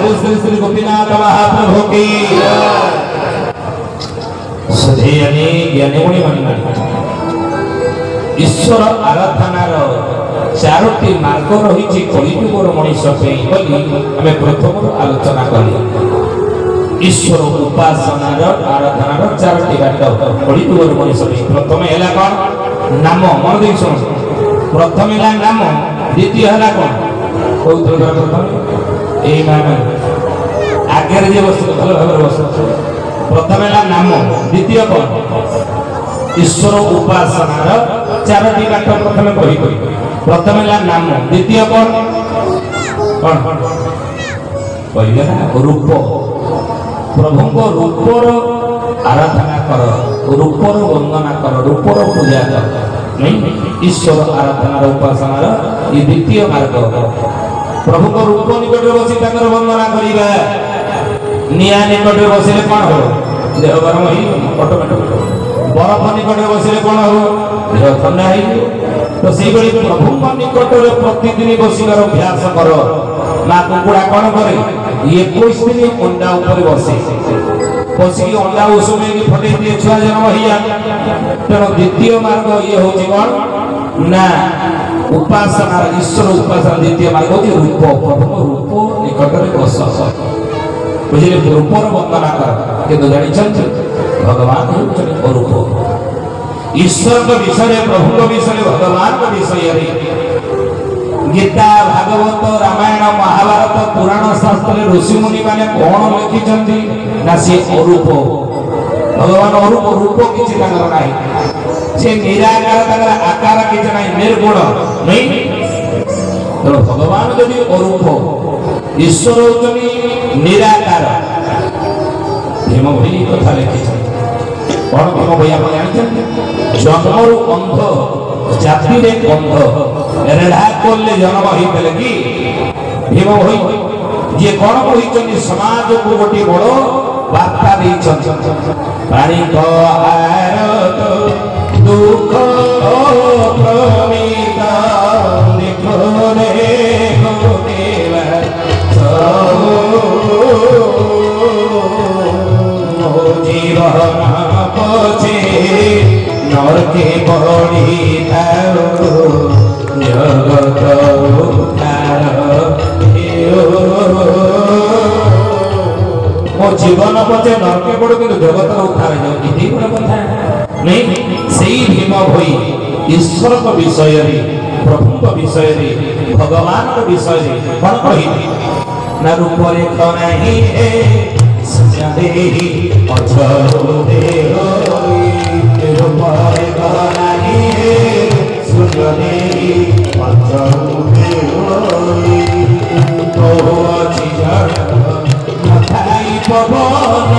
प्रभु श्री श्री गोपीनाथ महाप्रभु की सधेयनी ज्ञानीमुनि मानिमानी ईश्वर आराधनार चारोटी मार्ग रही कलिजुगर मनीष आम प्रथम आलोचना कली ईश्वर उपासनार आराधनार चारोटी बाट कलिजुगर मनीष प्रथम है कौन नाम मन देख शुण प्रथम है नाम द्वितीय है कौन कौन प्रथम यही नाम आगे जे बस भल भाव बस प्रथम है नाम द्वितीय कौन ईश्वर उपासनार चारोटी बाट प्रथम कही प्रथम है नाम द्वितीय कौन कौन कहले ना रूप प्रभु को रूपर आराधना कर रूपर वंदना कर रूपर पूजा कर नहीं ईश्वर आराधनार उपासनार ये द्वितीय मार्ग प्रभु को रूप निकट बसी तकर वंदना करिबा निया निकट बसिले कोन हो देह गरम होई ऑटोमेटिक बरफ निकट बसिले कोन हो देह ठंडा होई तो सेही बड़ी प्रभु को निकट रे प्रतिदिन बसिବାର अभ्यास कर ना कुकुड़ा कोन करे 21 दिन अंडा ऊपर बसे बसी अंडा उसमे की फटे दिए छुआ जन्म हिया तेणु द्वितीय मार्ग ये होची कोन ना उपासना ईश्वर उपासना द्वितीय मार्ग होची रूप प्रभु रूप निकट रे बस बुझिले रूपर वंदना कर किंतु जानि भगवान होचन अरूप ईश्वर के विषय प्रभु के विषय भगवान के विषय गीता भागवत रामायण महाभारत पुराण शास्त्र ऋषि मुनि माने कौन लिखिछंती ना से अरूप भगवान अरूप रूप किछि तांगर नाही से निराकार तांगर आकार किछि नाही निर्गुण नहीं तो भगवान यदि अरूप ईश्वर होचनी निराकार भीम भई कथा लिखिछन कौन भीम भई आपण जानिछन जन्मरु अंध जाति रे अंध रेढ़ा कोल्ले जन्म होइतले कि भीम भई जे कोन कहिछन समाज को गोटी बड़ वार्ता दैछन पानी को आरत दुख प्रमिता देखो रे गोदेवा जीवन पछे नरके बड़ी जगत मो जीवन पछे नरके बड़ कि जगत उद्धार गोटे कथा नहीं से भीम भई ईश्वर को विषय प्रभु को विषय भगवान को विषय कौन कही ना रूप रेख नहीं देही अचरो देह रूप रेख नहीं सूर्य देही अचरो देह अछि जड़ नथाई पवन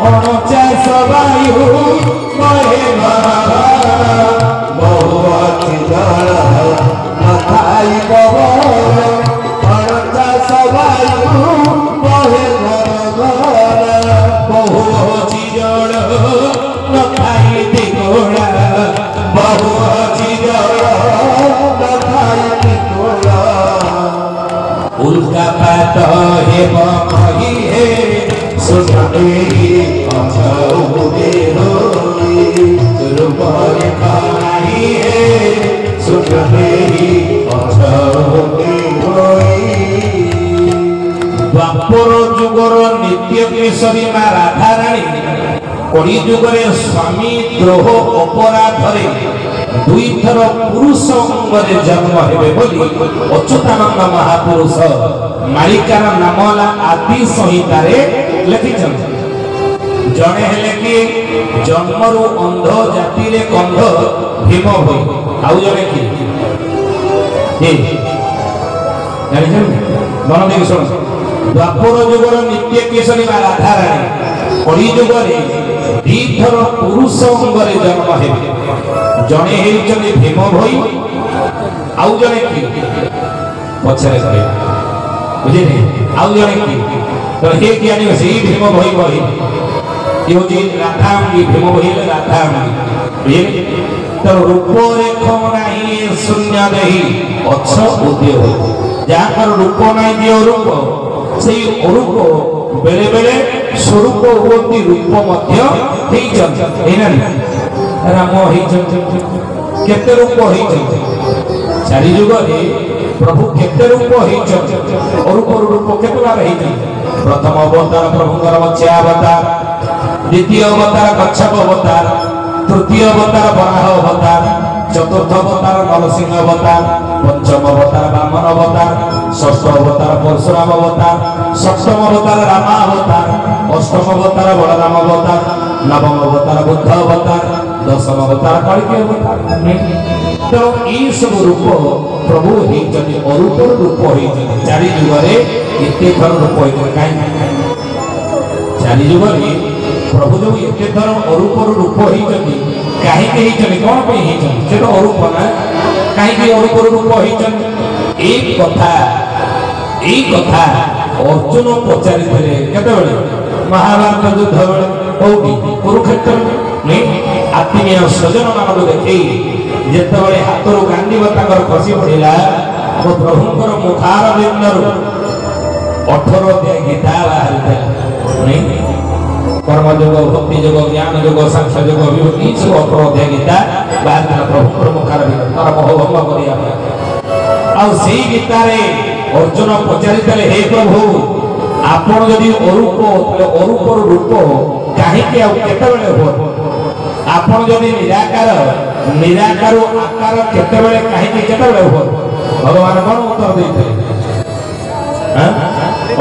अणचाश वायु कहे बहु अछि जड़ नथाई पवन अणचाश वायु कहे बहु अछि जड़ नथाई दिगोड़ा बहु अछि जड़ नथाई दिगोड़ा उल्का पात हेब कही हे सुनते अचौ देह रूप रेखा नहीं हे सुनते अचौ द्वापर जुगर नित्य केशरी मा राधा रानी कली जुगरे स्वामी द्रोह अपराध दुई थर पुरुष अंगरे जन्म हेबे बोली अच्युतानंद महापुरुष मालिकार नामला आदि संहिता रे लिखिछन जणे हेले कि जन्मरु अंध जाति रे कंध भीम होई आउ जणे कि हे जानिछन मन देख सुन द्वापर जुगर नित्य केशरी मा राधा रानी कली जुगरे दी थर पुरुष अंगरे जन्म हेबे जणे हेउचनी भीम भई आउ जणे कि पछरे कहे बुझिले आउ जणे कि तो हे ज्ञानी से भीम भई भई यो जी राधांगी भीम भई राधांगी बुझिले तो रूप रेख नाही शून्य देही अच्छ उदय हो जहाँ पर रूप नाही दियो रूप ସେଇ ଅରୂପ ବେଲେ ବେଲେ ସ୍ୱରୂପ ହୁଅନ୍ତି ରୂପ ମଧ୍ୟ ହେଇଛନ୍ତି ରାମ ହେଇଛନ୍ତି କେତେ ରୂପ ହେଇଛନ୍ତି ଚାରି ଯୁଗରେ प्रभु केते रूप ହେଇଛନ୍ତି ଅରୂପ ରୂପ କେତେ ବାର ହେଇଛନ୍ତି प्रथम अवतार प्रभुଙ୍କର ମତ୍ସ୍ୟ अवतार द्वितीय अवतार कच्छप अवतार तृतीय अवतार वराह अवतार चतुर्थ अवतार नरसिंह अवतार पंचम अवतार वामन अवतार षष्ठ अवतार परशुराम अवतार सप्तम अवतार राम अवतार अष्टम अवतार बलराम अवतार नवम अवतार बुद्ध अवतार दशम अवतार कल्कि अवतार तो ई सब रूप प्रभु होइछन अरूप रूप होइछन चारि जुगरे एते थर रूप होइछन काई चारि जुगरे प्रभु जो एते थर अरूप रूप होइछन काहे के होइछन कोन पे होइछन से तो अरूप ना काहे के अरूप रूप होइछन एक कथा अर्जुन पचारि थले केते बेले महाभारत युद्ध बेले होउकी कुरुक्षेत्र में आत्मीय स्वजन मानव देखि जेतबळे हातरो गांधी बताकर खसी पड़िला तो प्रभुଙ୍କର मुखार बिंदर 18 अध्याय गीता बाहरते नहीं कर्म योग भक्ति योग ज्ञान योग सांख्य योग विभूति सब 18 अध्याय गीता बाहरते प्रभुଙ୍କର मुखार बिंदर मोहभंग करिया आ सेही गीता रे अर्जुन पचारितले हे प्रभु आपण यदि अरूप रूप काहे के आ केतबळे हो आपण जदि निराकार आकार केतेबेले काहे केतेबेले हो भगवान कोन उत्तर देते हां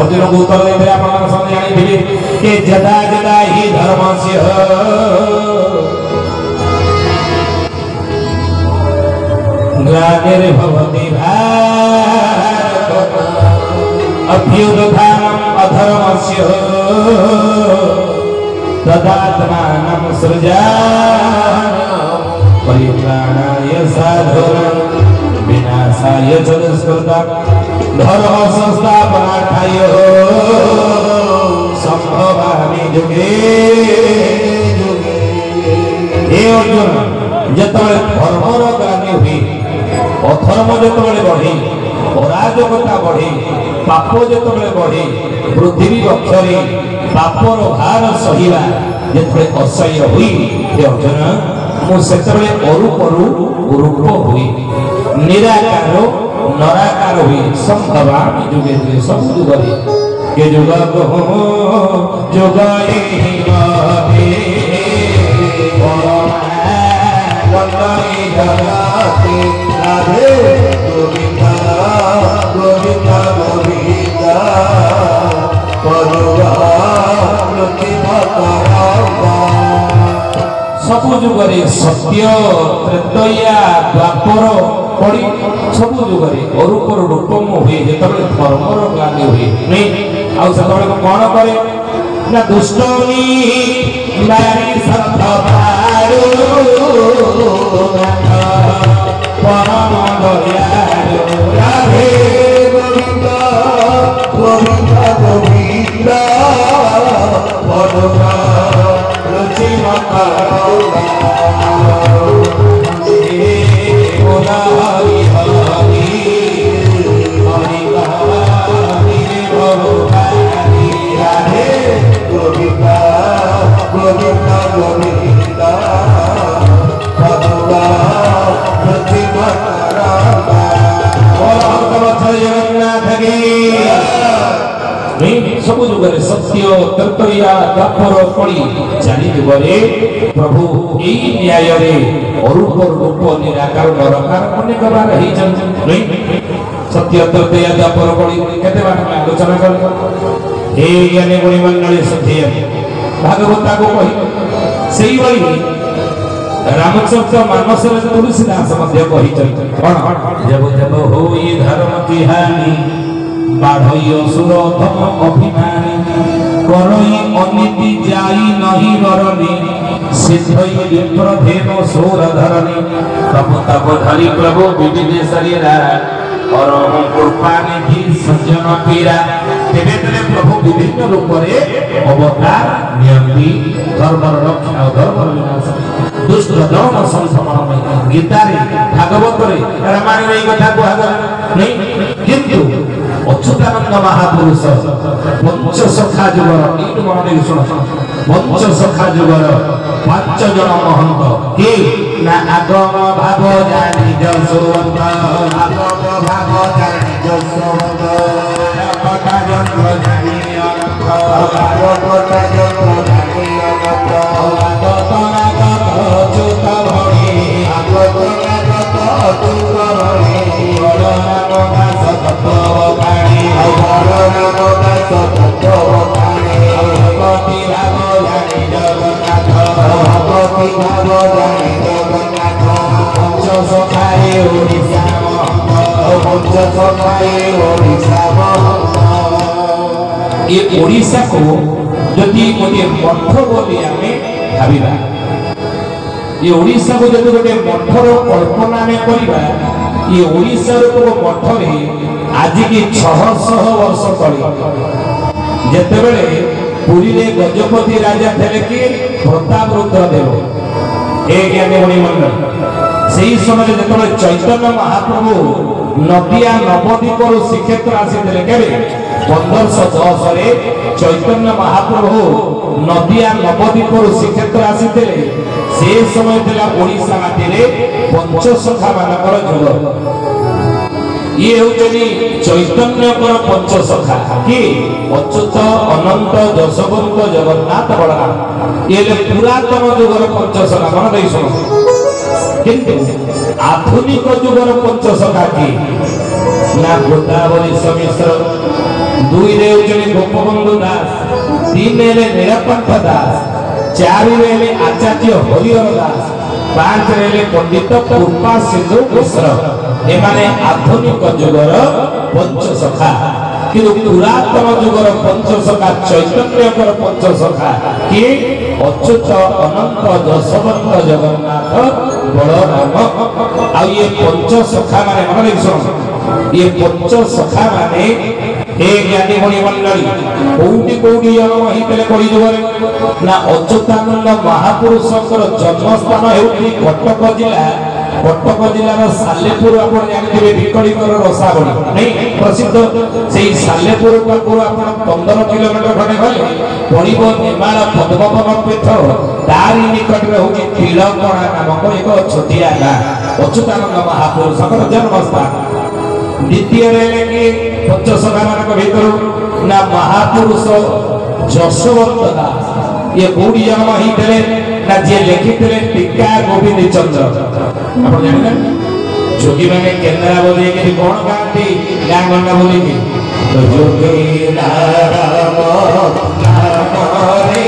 अर्जुन को उत्तर देते आपण समझ जानि दिले के जदा जदा ही धर्मस्य ग्लानिर् भवति भारत अभ्युत्थानम् अधर्मस्य तदात्मानं सृजामि परित्राणाय साधूनां विनाशाय च दुष्कृतां धर्म संस्थापनार्थाय संभवामि युगे युगे। हे अर्जुन जेतबेले धर्मर ग्लानि हुई अधर्म जेतबेले बढ़ी अराजकता बढ़ी पाप जेतबेले बढ़ी पृथ्वी वक्षरे पापर भार सहिबा जेतबेले असह्य हुई हे अर्जुन मु सेतबेले अरूप रूप हुई निराकार नराकार हुई संभवामि युगे युगे सब जुगरे के जुग हो जुगए हिमावे वंदे जगते राधे गोविंदा गोविंदा गोविंदा सबु जुगरे सत्य त्रेतया द्वापर पड़ी सबु जुगरे अरूप रूपम हुए जेतबेले धर्मर ग्लानि हुए नहीं आ सेतबेले कोन करे ना दुष्टनी नारी सत्य भारो परम दयालु राधे गोविंदा गोविंदा गोविंदा पदुरा रुचि मकरुणा हे गोला हरि हरि हरि हरि भवहारी राधे गोविंदा गोविंदा गोविंदा पदुरा रुचि मकरुणा जगन्नाथ की सब जुगरे सत्य तत्वया द्वापर पड़ी चारि जुगरे प्रभु एई न्याय रे अरूप रूप निराकार नरकार अनेक बार ही नहीं सत्य तत्वया द्वापर पड़ी केते बार आलोचना कर हे ज्ञानी गुणी मंडली सत्य भागवत को कहि सेई बळी रामचरित मानस रे तुलसीदास मध्य कहि कोन जब जब होई धर्म की हानि बाढ़ई असुर धम अभिमानी करई अनिति जाई नहीं बरनी सिद्धई विप्र धेम सोर धरनी तब तब धरी प्रभु विविधे शरीरा और कृपा निधि सज्जन पीरा तेरे तेरे प्रभु विभिन्न रूप में अवतार नियंती धर्म रक्षा और धर्म विनाश दुष्ट धर्म संसमन गीता भागवत रामायण ये कथा कह नहीं किंतु अच्युतानंद महापुरुष पंच सखा जुगर मन शुण पंच सखा जुगर 5 जन महंत कि ना आगम भाव जानी जसवंत आगम भाव जानी जसवंत कथा जन्म जानी अनंत कथा जन्म जानी अनंत आगत नागत अच्युत भणी आगत नागत अच्युत भणी बड़ नाम दास तत्व बाणी बड़ नाम दास तत्व बाणी भगवती भाव जानी जगन्नाथ भगवती भाव जानी जगन्नाथ पंच सखाए ओडिशा महंत पंच सखाए ओडिशा महंत ये ओडिशा को जदि गोटे मठ बोली आमे भाविबा ये ओडिशा को जदि गोटे मठर कल्पना में करिबा ये ओडिशा रो मठ रे आज की 600 वर्ष तले जेतेबेले पुरी रे गजपति राजा थे कि प्रताप रुद्र देव ए ज्ञानी मणि मंडल से समय जो चैतन्य महाप्रभु नदिया नवद्वीप श्रीक्षेत्र आसी के 1510 चैतन्य महाप्रभु नदिया नवद्वीप श्रीक्षेत्र आसी से समय ओडिशा माटी पंचसखा मानकर जुग ये होचनी चैतन्य पंचसखा कि अच्युत अनंत जशवंत जगन्नाथ बलराम ये पुरातन जुगर पंचसखा मन दे सुन किंतु आधुनिक जुगर पंचसखा कि ना गोदावरी समिश्र 2 रे होचनी गोपबंधु दास 3 रे निरपंथ दास 4 रे आचार्य हरिहर दास 5 रे पंडित कृपा सिंधु मिश्र एमाने आधुनिक जुगर पंचसखा किंतु पुरातन जुगर पंचसखा चैतन्यकर पंचसखा कि अच्युत अनंत जशवंत जगन्नाथ बलराम आ ये पंचसखा माने मन सुन ये पंचसखा माने हे ज्ञानी मणि मंडली कोउटी कोउटी जन्म हितले करि जुगर ना अच्युतानंद महापुरुषकर जन्मस्थान हेउटी कटक जिल्लार सालेपुर आप जानते भिकड़ीकर रसावली नहीं प्रसिद्ध से सालेपुर पाखु आप 15 किलोमीटर खंडे गले पड़ो नेमाल पद्मवन पीठ तारी निकट में हूँ तिलकणा नामक एक छोटिया गाँ अच्युतानंद महापुरुषकर जन्मस्थान द्वितीय पंचसखा मान भर ना महापुरुष जशवंत दास ये कौटी जन्म ही ना जी लिखिले टीका गोविंद चंद्र आप जानते जोगी मैंने केन्द्रा बोली कि कौन गाती गाँ गंडा बोली कि तो जोगी नाम नाम रे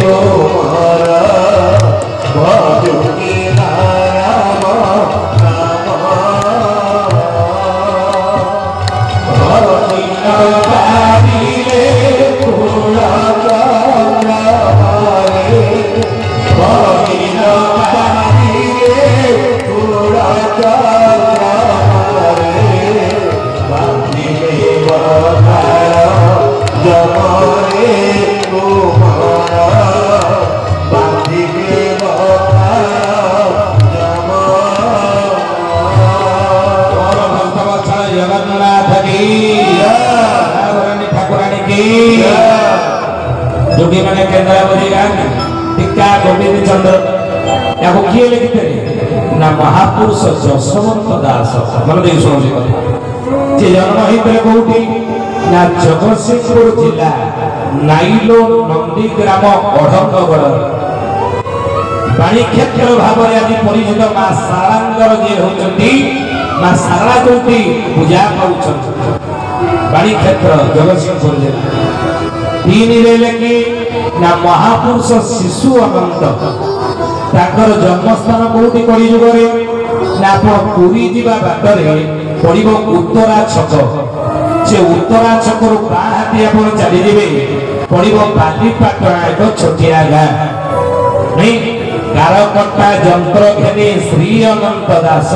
गोमर जोगी नाम नाम भरती रे पूरा जोगी मैंने केन्द्रा बोली टीका गोविंद चंद्र या किए लिखते ना महापुरुष जशवंत दास मन दे सुन जे जन्म होते कौटी ना जगतसिंहपुर जिला नाइलो नंदी ग्राम अढ़कगढ़ बाणी क्षेत्र भाव आज परिचित माँ शारंगर जी होती माँ शारदा कौटी पूजा कर बाणी क्षेत्र जगतसिंहपुर जिला 3 रे लेके ना महापुरुष शिशु अनंत ताकर जन्मस्थान कोठी करी जुगरे ना आप पुरी जीवा बाटरे पड़िबो उत्तरा छक से उत्तरा छक रु बा हाथी आप चली जिवे पड़िबो बालीपाटଣା एक छोटिया गाँ नहीं कारकटा जंत्र घेनी श्री अनंत दास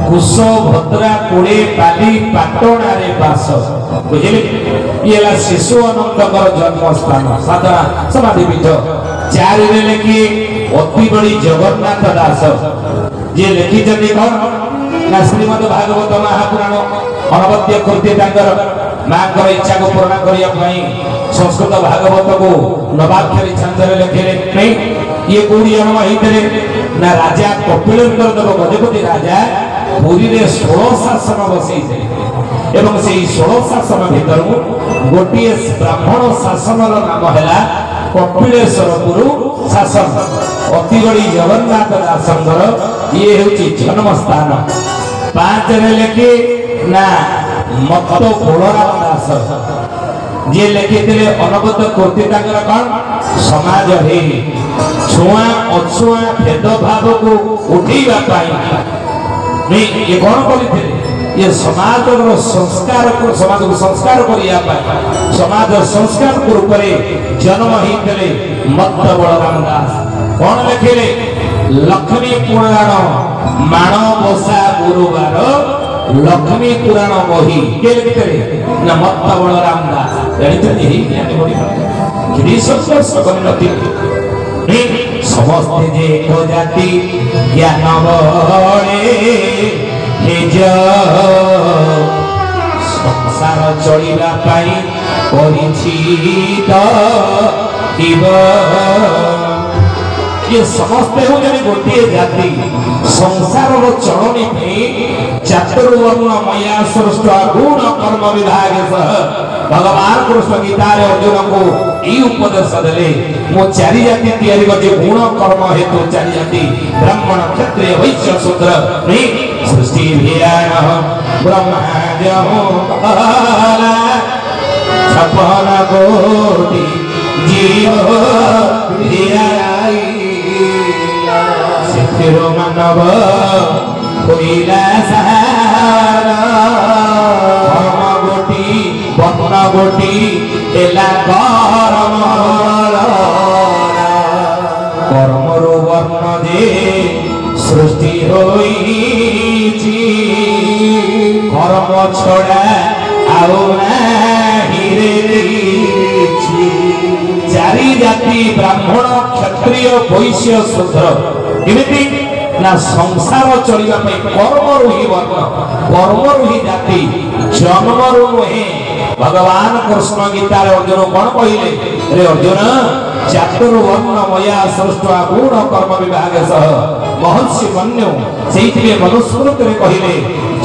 कुश भद्रा कोड़े बालीपाटଣା रे बास बुझिले ये ला शिशु अनंतर जन्म स्थान साधना समाधि पीठ 4 रे लेखी अति बड़ी जगन्नाथ दास जे लेखी जति कौन ना श्रीमद् भागवत महापुराण अनवद्य कृति तांकर मांकर इच्छा को पूर्ण करिया पई संस्कृत भागवत को नवाक्षरी छंद रे लेखिले नहीं ये कोडी जन्म हितरे ना राजा कपिलेन्द्र देव गजपति राजा पुरी रे 16 शासन बसई एवं से 16 शासन भीतर गोटे ब्राह्मण शासन नाम है कपिलेश्वरपुर शासन अति बड़ी जगन्नाथ दासंकर ये हूँ जन्म स्थान 5 रे लेखी ना मत बलराम दास जे लिखिले अनवद्य कृति कौन समाज हे छुआ अछुआ भेदभाव को उठेवा ये कौन करते ये समाज संस्कार को समाज को संस्कार करने समाज संस्कार रूप में जन्म होते मत बलराम दास कौन लिखिले लक्ष्मी पुराण माणबसा गुरुवार लक्ष्मी पुराण बही के लिखते ना मत बलराम दास जानते ज्ञानी बड़ी समस्ते जे को जाति ज्ञान बड़े निज संसार चलिबा पाई करिछि ये समस्ते हो जने गोटे जाति संसार चलनी चातुर्वर्ण मया सृष्ट गुण कर्म विभाग भगवान कृष्ण गीता अर्जुन को ई उपदेश देले मो 4 जाति तैयारी करजे गुण कर्म हेतु 4 जाति ब्राह्मण क्षत्रिय वैश्य शूद्र नहीं सृष्टि विराण ब्रह्माजो काला 56 कोटि जीव विराई सिरो मानव कोइला सहारा बन्न गोटी एला कर्मरु वर्ण दे सृष्टि होइछि कर्म छड़ा आउ नाही रे 4 जाति ब्राह्मण क्षत्रिय वैश्य शूद्र एमिति ना संसार चलिबा पई कर्मरु ही वर्ण कर्मरु ही जाति जन्मरु नहे भगवान कृष्ण गीता अर्जुन कौन कहले रे अर्जुन चातुर्वर्ण मया सृष्ट गुण कर्म विभाग सह महर्षि मन्यु सेइथिले मनुस्मृति रे कहले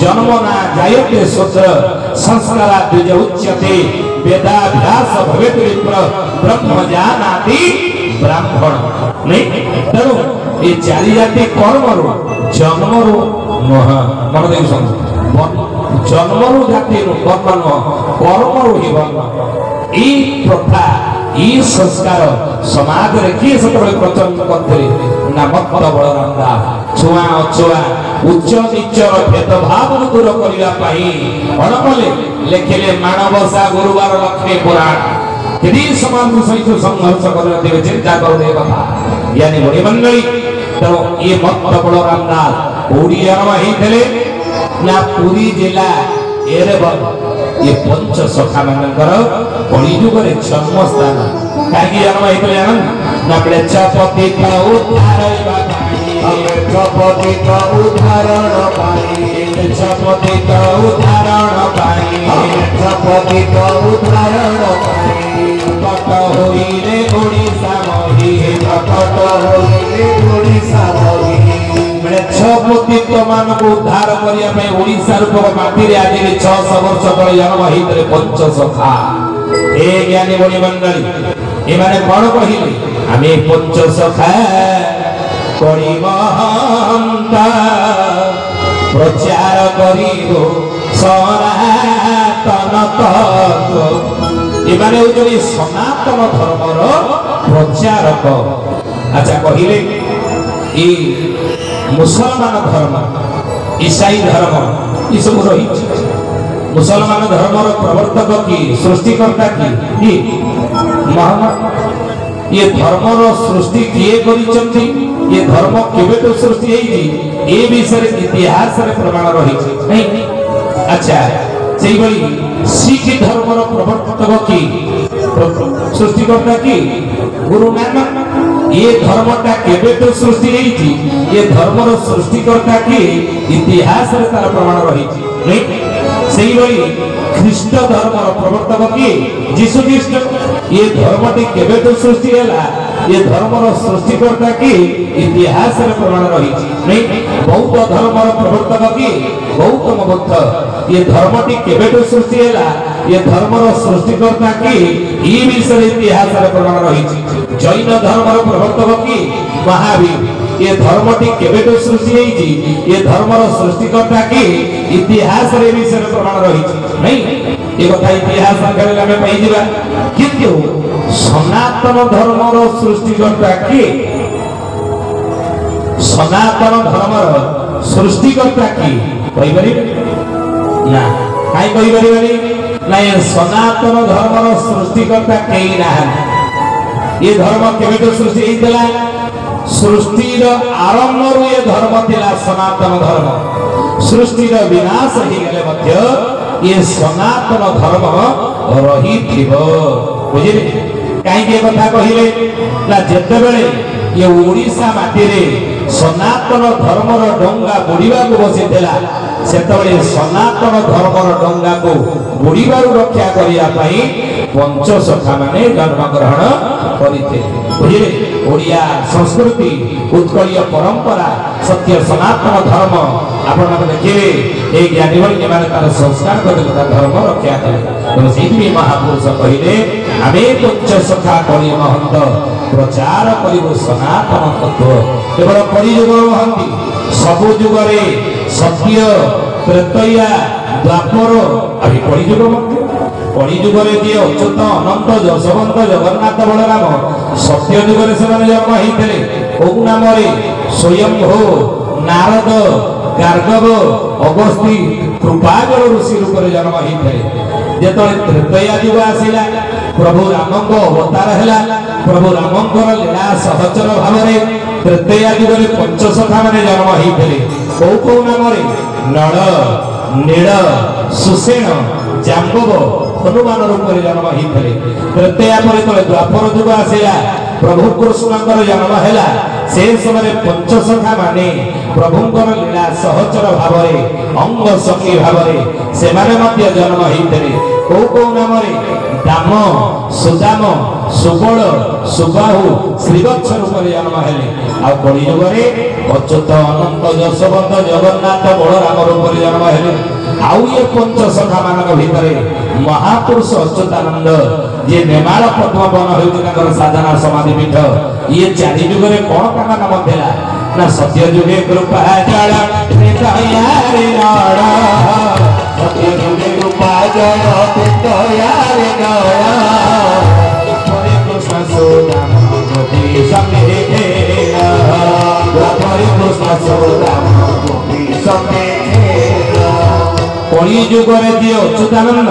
जन्म ना जायते शूद्र संस्कारा द्विज उच्यते वेदाभ्यास भवेत विप्र ब्रह्म जानाति ब्राह्मण नहीं तेणु ये 4 जाति कर्मरु जन्मरु नह मन देख जन्मरु जाति वर्ण कर्मरु ही वर्ण ई प्रथा ई संस्कार समाज रे किए सेतबे प्रचलित करथिले ना मत बलराम दास छुआ अछुआ उच्च नीचर भेदभाव दूर करिया पाई अणकले लेखिले माणबसा गुरुवार लक्ष्मी पुराण यदि समाज सहित संघर्ष करते चिंता करते कथा यानी बड़ी मंडली तो ये मत बलराम दास ओडिया होइतले ना पुरी जिला एरेबल ये पंच सखा मानकर कलिजुग रे जन्म स्थान काकी जन्म होइतले जानन ना प्रेक्षपति का उद्धारैबा प्रेक्षपति का उदाहरण पाई प्रेक्षपति का उदाहरण पाई प्रेक्षपति का उदाहरण पाई कट होइले ओडिसा मही कट होइले ओडिसा मही प्रेक्षपतित्व मान को उद्धार करिया में ओडिसा रूपक माटी रे आज 600 वर्ष तले जन्म होइतले पंच सखा ए ज्ञानी बड़ी मंडली ए माने कोन कहिले आमे पंच सखा करिमहंता प्रचार करिबो सनातन तत्व ए माने उजरी सनातन धर्मर प्रचारक अच्छा कहिले ई मुसलमान धर्म ईसाई धर्म ये सब रही मुसलमान धर्मर प्रवर्तक की सृष्टिकर्ता की मोहम्मद ये धर्मर सृष्टि किए करिसंती ये धर्म केबे तो सृष्टि हेई ए विषय इतिहास रे प्रमाण रही नहीं अच्छा সেইভাবে শিখ ধর্মর প্রবর্তক কি সৃষ্টিকর্তা কি গুরু নানক ये धर्मटा केबेटो सृष्टि हेछि ये धर्मर सृष्टिकर्ता के इतिहास रे तार प्रमाण रहिछि नहीं सेही भली ख्रीष्ट धर्मर प्रवर्तक के यीशु ख्रीष्ट ये धर्मटी केबेटो सृष्टि हैला ये धर्मर सृष्टिकर्ता के इतिहास रे प्रमाण रहिछि नहीं बौद्ध धर्मर प्रवर्तक के गौतम बुद्ध ये धर्मटी केबेटो सृष्टि हैला ये धर्मर सृष्टिकर्ता के ई विषय इतिहास रे प्रमाण रहिछि जैन धर्मर प्रवर्तक की महावीर ये धर्मटी केबेटो सृष्टि हेछि ये धर्मर सृष्टिकर्ता की इतिहास रे विषय प्रमाण रहिछि नहीं ये कथा इतिहास आधार में पाई जिबा किंतु सनातन धर्मर सृष्टिकर्ता की सनातन धर्मर सृष्टिकर्ता की कहि बरि ना काई कहि बरि ना ये सनातन धर्मर सृष्टिकर्ता केई ना ये धर्म केबेटो सृष्टि हेतला सृष्टिर आरंभ रु ये धर्म थिला सनातन धर्म सृष्टिर विनाश हे गेले मध्य ये सनातन धर्म रही थिबो बुझिले काई के कथा कहिले ना जत्ते बेले ये ओडिसा माटी रे सनातन धर्मर डंगा बुड़ीबा को बसिथिला सेतबेले सनातन धर्मर डंगा को बुड़ीबारु रक्षा करिया पई पंचसखा माने जन्म ग्रहण करते बुझिले ओडिया संस्कृति उत्कलीय परंपरा सत्य सनातन धर्म आपण माने देखिबे ए ज्ञानी बन के माने तार संस्कार करते धर्म रक्षा करे तो सेही महापुरुष कहिले आमे पंचसखा करी महंत प्रचार करिबो सनातन तत्व केवल परियुग महंती सब जुगरे सत्य त्रेतया द्वापर अभी परियुग मध्य कलिजुगरे जी अच्युत अनंत जशवंत जगन्नाथ बलराम सत्य जुगरे से जन्म होते ओम नाम स्वयंभू नारद गार्गव अगस्ती कृपाजल ऋषि रूप में जन्म होते जो त्रेतया जुग आसला प्रभु राम अवतार है प्रभु राम लीला सहचर भाव त्रेतया जुगरे पंचसखा माने जन्म होते कौ कौ नाम नल नील सुसेन जाम्बव हनुमान रूप में जन्म होते त्रेतया पर द्वापर जुग आसला प्रभु कृष्ण जन्म है से समय पंचसखा माने प्रभुंकर लीला सहचर भाव अंग संगी भाव से जन्म होते कौ कौ नाम दाम सुदाम सुबल सुबाहु श्रीवत्स रूप में जन्म है कलिजुग अच्युत अनंत जशवंत जगन्नाथ बलराम रूप में जन्म है आउ ये पंचसखा मानक भितर महापुरुष अच्युतानंद जे नेमाल पद्मवन हो साधना समाधि पीठ ये चारि जुगे कौन का नाम थिला ना सत्य जुगे कृपा जल सत्य जुगे कृपा जल कृष्ण सुदाम गोपी संगे कृष्ण सुदाम गोपी संगे कलि जुगरे जी अच्युतानंद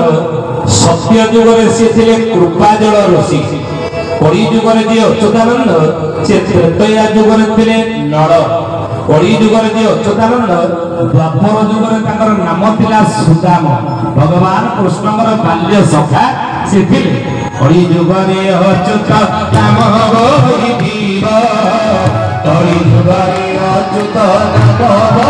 सत्य जुगरे से थिले कृपाजल ऋषि कलि जुगरे जी अच्युतानंद से त्रेतया जुगरे थिले नल कलि जुगरे जी अच्युतानंद द्वापर जुगरे ताकर नाम थिला सुदाम भगवान कृष्णकर बाल्य सखा से थिले कलि जुगरे अच्युत नाम होई दीव कलि जुगरे अच्युत नाम